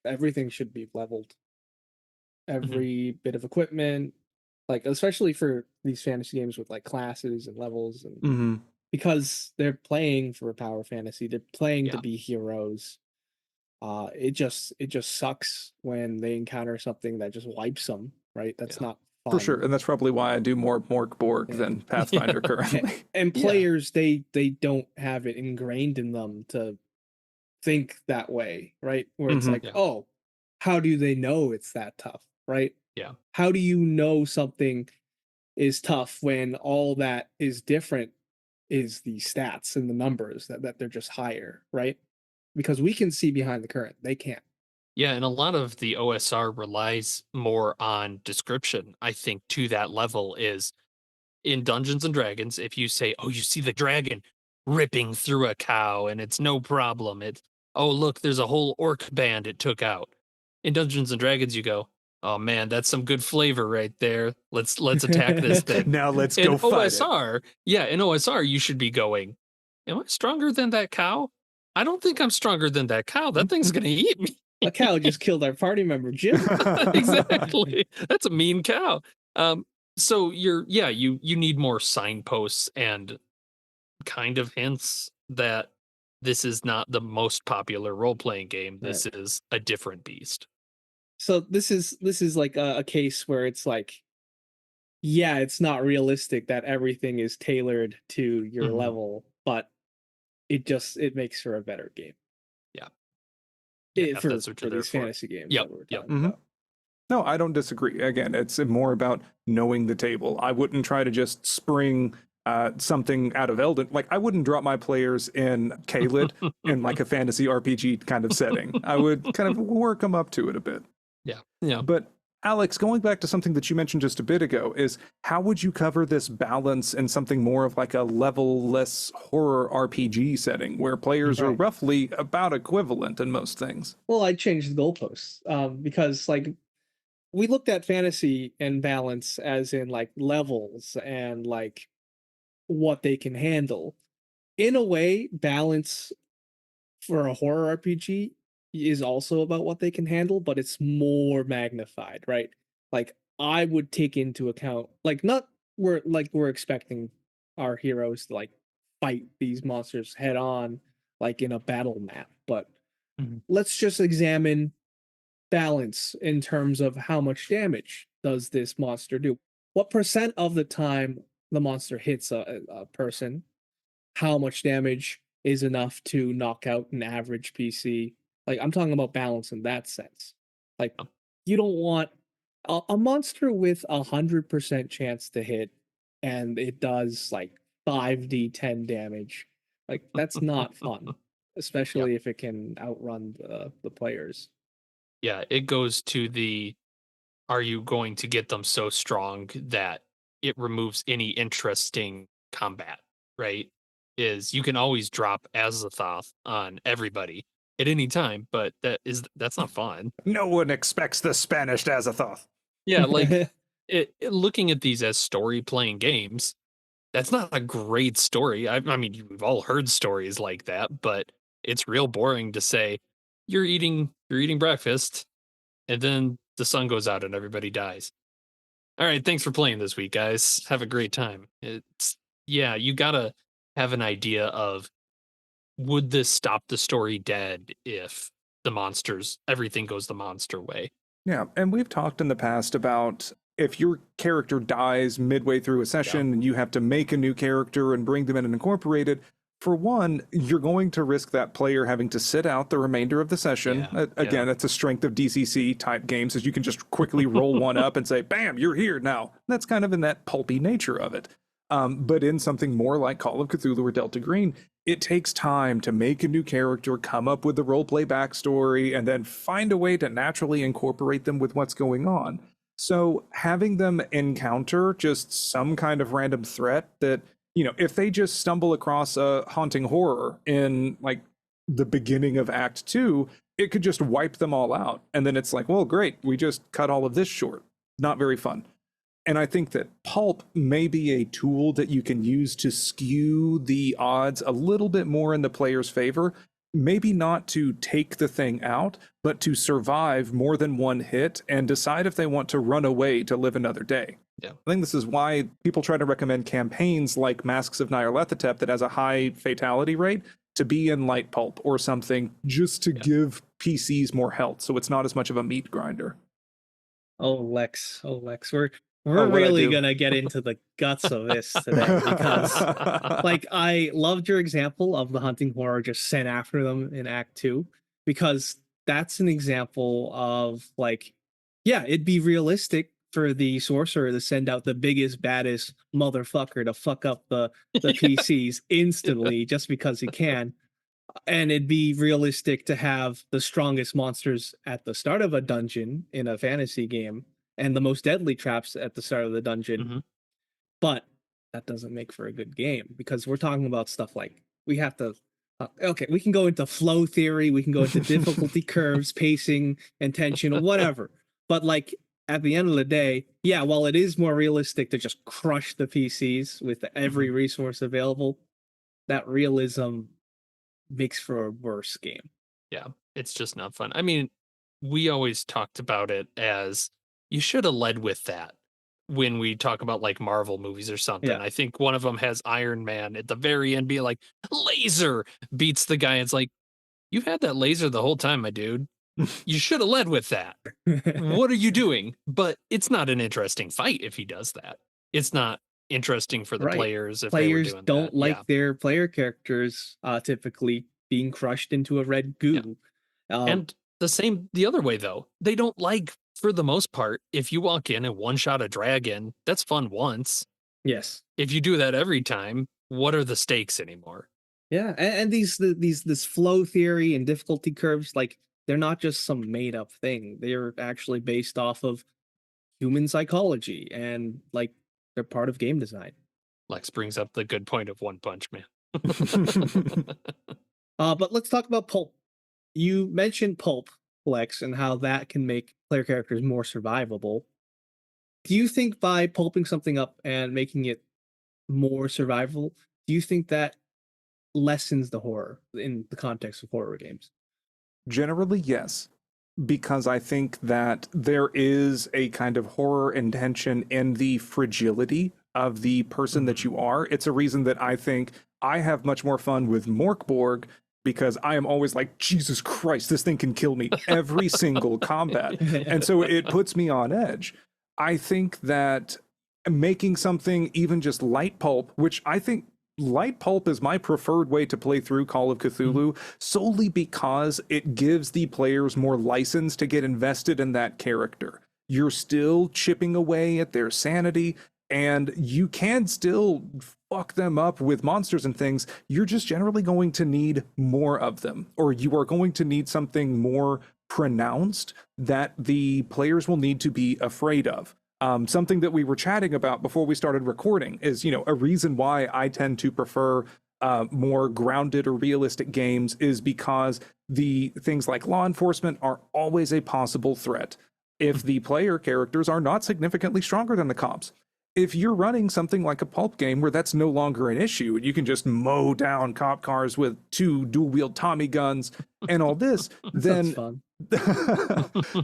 everything should be leveled. Mhm. Every bit of equipment, like especially for these fantasy games with like classes and levels, and Hmm. because they're playing for power fantasy, they're playing to Yeah. be heroes. It just sucks when they encounter something that just wipes them, right? That's Yeah. not For sure, fun. and that's probably why I do more Mork Borg Yeah. than Pathfinder currently. And Yeah. players, they don't have it ingrained in them to think that way, right? Where it's Mhm. like, Yeah. oh, how do they know it's that tough, right? Yeah. How do you know something is tough when all that is different is the stats and the numbers that they're just higher, right? Because we can see behind the current, they can't. Yeah, and a lot of the OSR relies more on description. I think to that level is in Dungeons and Dragons, if you say, "Oh, you see the dragon ripping through a cow and it's no problem." It's, "Oh, look, there's a whole orc band it took out." In Dungeons and Dragons, you go, "Oh man, that's some good flavor right there. Let's attack this thing." Now let's In go fight it. OSR, yeah, in OSR, you should be going, "Am I stronger than that cow? I don't think I'm stronger than that cow. That thing's gonna eat me." A cow just killed our party member, Jim. Exactly. That's a mean cow. Um, so you need more signposts and kind of hints that this is not the most popular role playing game. Right. This is a different beast. So this is like a case where it's like, yeah, it's not realistic that everything is tailored to your Mhm. level, but it makes for a better game. Yeah. Yeah, For that's what you're there these for. fantasy games Yep. that we're Yep. talking Mhm. about. No, I don't disagree. Again, it's more about knowing the table. I wouldn't try to just spring something out of Elden. Like, I wouldn't drop my players in Caelid in like a fantasy RPG kind of setting. I would kind of work them up to it a bit. Yeah. Yeah. But Alex, going back to something that you mentioned just a bit ago, is how would you cover this balance in something more of like a level-less horror RPG setting where players are Right. roughly about equivalent in most things? Well, I changed the goalposts because like we looked at fantasy and balance as in like levels and like what they can handle. In a way, balance for a horror RPG is also about what they can handle, but it's more magnified, right? Like I would take into account like not we're expecting our heroes to like fight these monsters head on like in a battle map, but Mhm. let's just examine balance in terms of how much damage does this monster do. What percent of the time the monster hits a person, how much damage is enough to knock out an average PC. Like I'm talking about balance in that sense. Like Oh. you don't want a monster with 100% chance to hit and it does like 5d10 damage. Like that's not fun, Yeah. especially if it can outrun the players. Yeah, it goes to the are you going to get them so strong that it removes any interesting combat, right? Is you can always drop Azathoth on everybody at any time, but that's not fun. No one expects the Spanish Azathoth. Yeah, like looking at these as story playing games, that's not a great story. I mean, we've all heard stories like that, but it's real boring to say you're eating breakfast and then the sun goes out and everybody dies. All right, thanks for playing this week, guys. Have a great time. It's yeah, you gotta have an idea of would this stop the story dead if everything goes the monster way. Yeah, and we've talked in the past about if your character dies midway through a session and you have to make a new character and bring them in and incorporate it, for one, you're going to risk that player having to sit out the remainder of the session. Again, it's a strength of DCC type games, is you can just quickly roll one up and say, bam, you're here now. That's kind of in that pulpy nature of it. But in something more like Call of Cthulhu or Delta Green, it takes time to make a new character, come up with the roleplay backstory, and then find a way to naturally incorporate them with what's going on. So having them encounter just some kind of random threat that, if they just stumble across a haunting horror in like the beginning of Act Two, it could just wipe them all out. And then it's like, well, great, we just cut all of this short. Not very fun. And I think that Pulp may be a tool that you can use to skew the odds a little bit more in the player's favor. Maybe not to take the thing out, but to survive more than one hit and decide if they want to run away to live another day. Yeah. I think this is why people try to recommend campaigns like Masks of Nyarlathotep that has a high fatality rate to be in Light Pulp or something, just to give PCs more health so it's not as much of a meat grinder. Oh Lex, we're What'd I really do? gonna get into the guts of this today because like I loved your example of the hunting horror just sent after them in Act Two, because that's an example of like, yeah, it'd be realistic for the sorcerer to send out the biggest, baddest motherfucker to fuck up the PCs instantly just because he can. And it'd be realistic to have the strongest monsters at the start of a dungeon in a fantasy game and the most deadly traps at the start of the dungeon. Mhm. But that doesn't make for a good game because we're talking about stuff like we have to. Okay, we can go into flow theory, we can go into difficulty curves, pacing, and tension, whatever. But like at the end of the day, yeah, while it is more realistic to just crush the PCs with every resource available, that realism makes for a worse game. Yeah, it's just not fun. I mean, we always talked about it as you should have led with that when we talk about like Marvel movies or something. Yeah. I think one of them has Iron Man at the very end being like, laser beats the guy. It's like, you had that laser the whole time, my dude. You should have led with that. What are you doing? But it's not an interesting fight if he does that. It's not interesting for the Right. players if they were Players doing don't that. like Yeah. their player characters typically being crushed into a red goo. And the other way though. They don't like, for the most part, if you walk in and one shot a dragon, that's fun once. Yes. If you do that every time, what are the stakes anymore? Yeah, and these this flow theory and difficulty curves, like they're not just some made up thing. They're actually based off of human psychology and like they're part of game design. Lex brings up the good point of One Punch Man. But let's talk about Pulp. You mentioned Pulp, Lex, and how that can make player characters more survivable. Do you think by pulping something up and making it more survival, do you think that lessens the horror in the context of horror games? Generally, yes, because I think that there is a kind of horror intention in the fragility of the person that you are. It's a reason that I think I have much more fun with Morkborg because I am always like, Jesus Christ, this thing can kill me every single combat. And so it puts me on edge. I think that making something even just light pulp, which I think light pulp is my preferred way to play through Call of Cthulhu, solely because it gives the players more license to get invested in that character. You're still chipping away at their sanity, and you can still fuck them up with monsters and things. You're just generally going to need more of them, or you are going to need something more pronounced that the players will need to be afraid of. Something that we were chatting about before we started recording is, a reason why I tend to prefer more grounded or realistic games is because the things like law enforcement are always a possible threat if the player characters are not significantly stronger than the cops. If you're running something like a pulp game where that's no longer an issue, you can just mow down cop cars with 2 dual-wield Tommy guns and all this, then fun.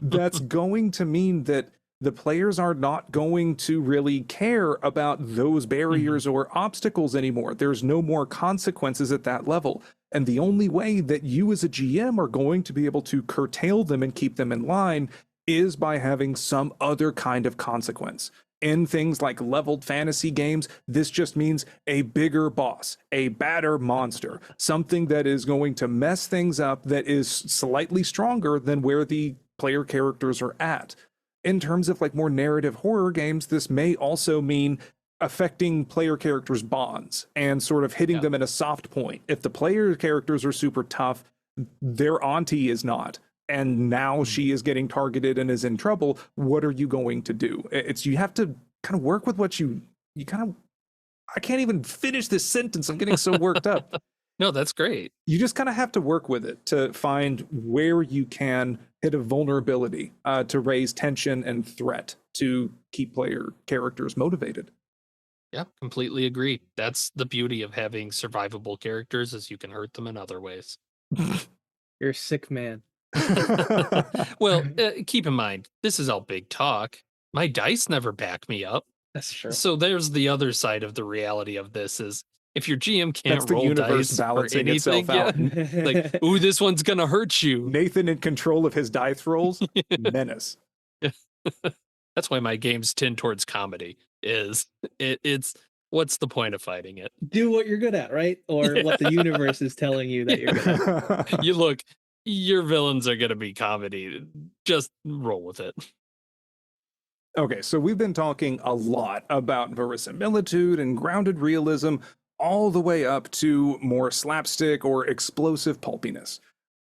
that's going to mean that the players are not going to really care about those barriers or obstacles anymore. There's no more consequences at that level. And the only way that you as a GM are going to be able to curtail them and keep them in line is by having some other kind of consequence. In things like leveled fantasy games, this just means a bigger boss, a badder monster, something that is going to mess things up that is slightly stronger than where the player characters are at. In terms of like more narrative horror games, this may also mean affecting player characters' bonds and sort of hitting them at a soft point. If the player characters are super tough, their auntie is not, and now she is getting targeted and is in trouble. What are you going to do? It's you have to kind of work with what you kind of. I can't even finish this sentence. I'm getting so worked up. No, that's great. You just kind of have to work with it to find where you can hit a vulnerability to raise tension and threat to keep player characters motivated. Yeah, completely agree. That's the beauty of having survivable characters is you can hurt them in other ways. You're a sick man. Well, keep in mind, this is all big talk. My dice never back me up. That's true. So there's the other side of the reality of this is if your GM That's can't the roll universe dice for balancing anything, itself out. like, ooh, this one's gonna hurt you. Nathan in control of his dice rolls, menace. That's why my games tend towards comedy. It's what's the point of fighting it? Do what you're good at, right? Or what the universe is telling you that you're good at. You look, your villains are gonna be comedy. Just roll with it. Okay, so we've been talking a lot about verisimilitude and grounded realism, all the way up to more slapstick or explosive pulpiness.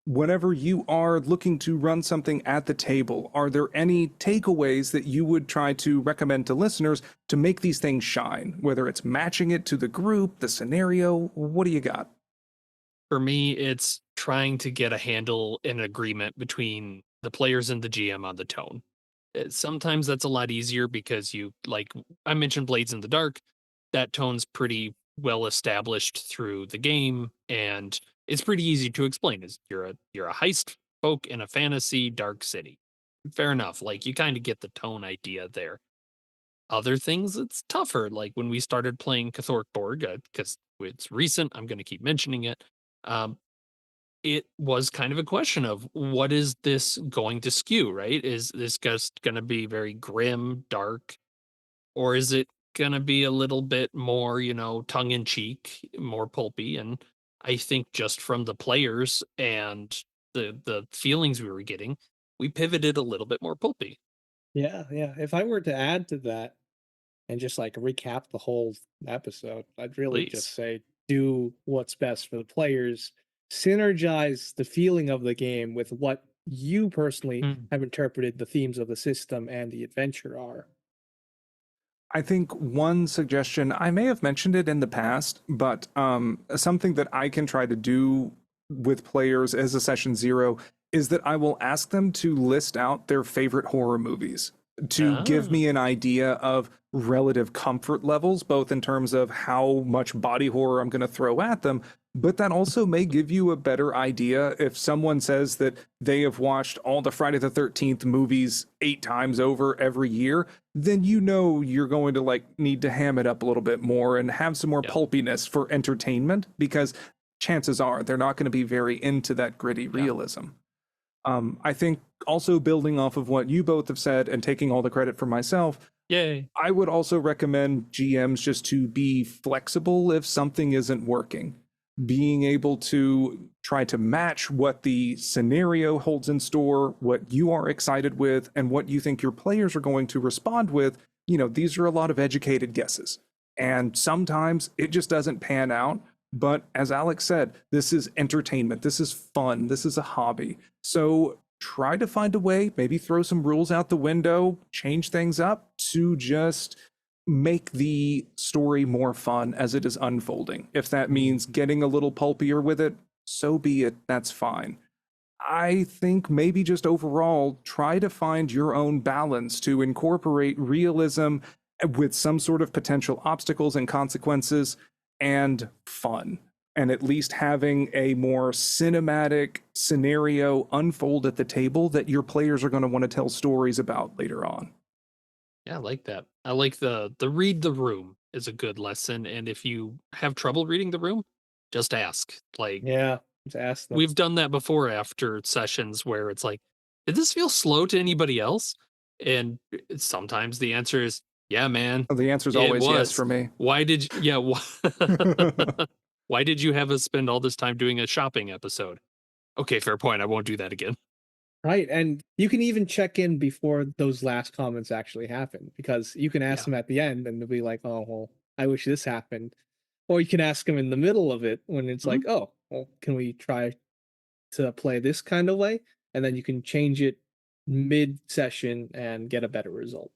Whenever you are looking to run something at the table, are there any takeaways that you would try to recommend to listeners to make these things shine? Whether it's matching it to the group, the scenario, what do you got? For me, it's trying to get a handle and agreement between the players and the GM on the tone. Sometimes that's a lot easier because like I mentioned Blades in the Dark, that tone's pretty well established through the game, and it's pretty easy to explain. Is you're a heist folk in a fantasy dark city. Fair enough. Like you kind of get the tone idea there. Other things, it's tougher. Like when we started playing Borg, because it's recent, I'm going to keep mentioning it. Um, it was kind of a question of what is this going to skew, right? Is this just going to be very grim, dark, or is it going to be a little bit more, tongue in cheek, more pulpy? And I think just from the players and the feelings we were getting, we pivoted a little bit more pulpy. Yeah, yeah. If I were to add to that and just like recap the whole episode, I'd really just Please. say do what's best for the players, synergize the feeling of the game with what you personally Mm. have interpreted the themes of the system and the adventure are. I think one suggestion, I may have mentioned it in the past, but something that I can try to do with players as a session zero is that I will ask them to list out their favorite horror movies. to give Ah. me an idea of relative comfort levels, both in terms of how much body horror I'm going to throw at them, but that also may give you a better idea if someone says that they have watched all the Friday the 13th movies 8 times over every year, then you know you're going to like need to ham it up a little bit more and have some more Yep. pulpiness for entertainment, because chances are they're not going to be very into that gritty realism. I think also building off of what you both have said and taking all the credit for myself, Yay. I would also recommend GMs just to be flexible if something isn't working. Being able to try to match what the scenario holds in store, what you are excited with, and what you think your players are going to respond with. You know, these are a lot of educated guesses. And sometimes it just doesn't pan out. But as Alex said, this is entertainment. This is fun. This is a hobby. So try to find a way, maybe throw some rules out the window, change things up to just make the story more fun as it is unfolding. If that means getting a little pulpier with it, so be it. That's fine. I think maybe just overall try to find your own balance to incorporate realism with some sort of potential obstacles and consequences and fun. And at least having a more cinematic scenario unfold at the table that your players are going to want to tell stories about later on. Yeah, I like that. I like the read the room is a good lesson. And if you have trouble reading the room, just ask. Like Yeah, just ask them. we've done that before after sessions where it's like, did this feel slow to anybody else? And sometimes the answer is, yeah, man, The answer is it always yes was. for me. Why did you, why did you have us spend all this time doing a shopping episode? Okay, fair point. I won't do that again. Right, and you can even check in before those last comments actually happen, because you can ask Yeah. them at the end and they'll be like, "Oh, well, I wish this happened," or you can ask them in the middle of it when it's like, "Oh, well, can we try to play this kind of way?" And then you can change it mid-session and get a better result.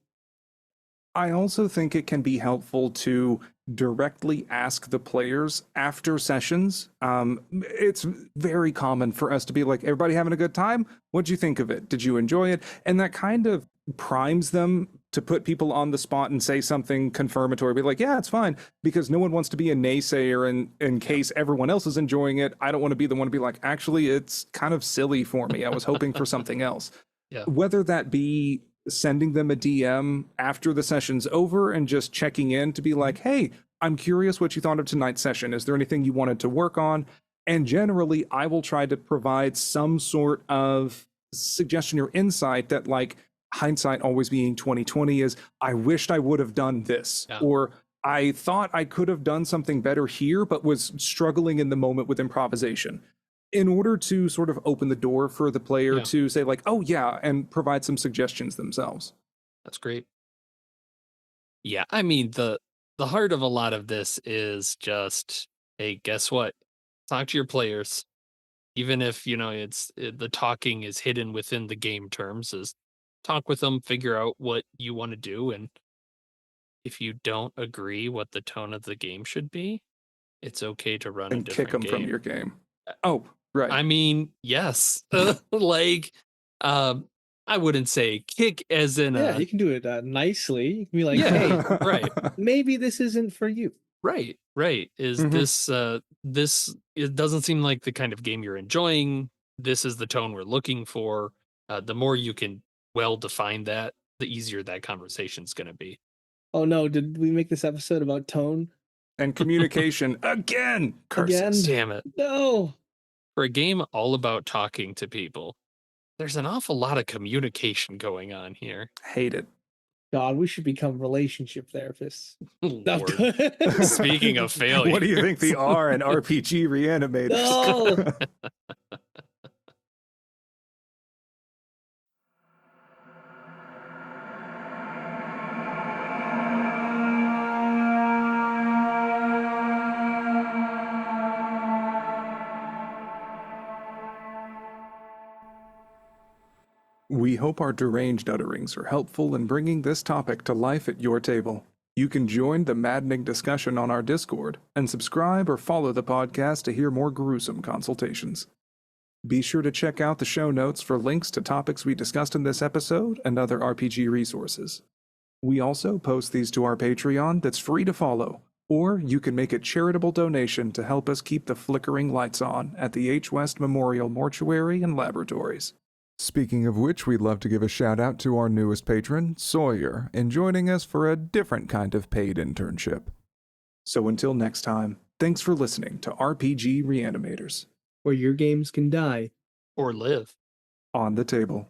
I also think it can be helpful to directly ask the players after sessions. It's very common for us to be like, everybody having a good time? What'd you think of it? Did you enjoy it? And that kind of primes them to put people on the spot and say something confirmatory. Be like, yeah, it's fine. Because no one wants to be a naysayer in case everyone else is enjoying it. I don't want to be the one to be like, actually, it's kind of silly for me. I was hoping for something else. Yeah. Whether that be sending them a DM after the session's over and just checking in to be like, hey, I'm curious what you thought of tonight's session. Is there anything you wanted to work on? And generally, I will try to provide some sort of suggestion or insight that, like, hindsight always being 2020 is, I wished I would have done this. Yeah. Or I thought I could have done something better here, but was struggling in the moment with improvisation, in order to sort of open the door for the player Yeah. to say like, oh yeah, and provide some suggestions themselves. That's great. Yeah, I mean the heart of a lot of this is just, hey, guess what? Talk to your players, even if the talking is hidden within the game terms. Is talk with them, figure out what you want to do, and if you don't agree what the tone of the game should be, it's okay to run a And kick different them game. from your game. Oh, right. I mean, yes, like, I wouldn't say kick as in Yeah, you can do it nicely. You can be like, Yeah. "Hey, right. maybe this isn't for you." Right, right. Is Mhm. this it doesn't seem like the kind of game you're enjoying. This is the tone we're looking for. The more you can well define that, the easier that conversation's going to be. Oh no, did we make this episode about tone And communication again. Curses. again? Damn it. No. For a game all about talking to people, there's an awful lot of communication going on here. Hate it. God, we should become relationship therapists. No. Lord. Speaking of failure. What do you think they are in RPG Reanimators? No. We hope our deranged utterings are helpful in bringing this topic to life at your table. You can join the maddening discussion on our Discord and subscribe or follow the podcast to hear more gruesome consultations. Be sure to check out the show notes for links to topics we discussed in this episode and other RPG resources. We also post these to our Patreon that's free to follow, or you can make a charitable donation to help us keep the flickering lights on at the H. West Memorial Mortuary and Laboratories. Speaking of which, we'd love to give a shout out to our newest patron, Sawyer, in joining us for a different kind of paid internship. So until next time, thanks for listening to RPG Reanimators. Where your games can die. Or live. On the table.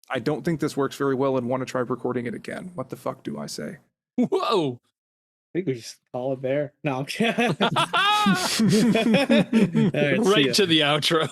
I don't think this works very well and want to try recording it again. What the fuck do I say? Whoa! I think we just call it there. No, I'm kidding. All right, see Right ya. to the outro.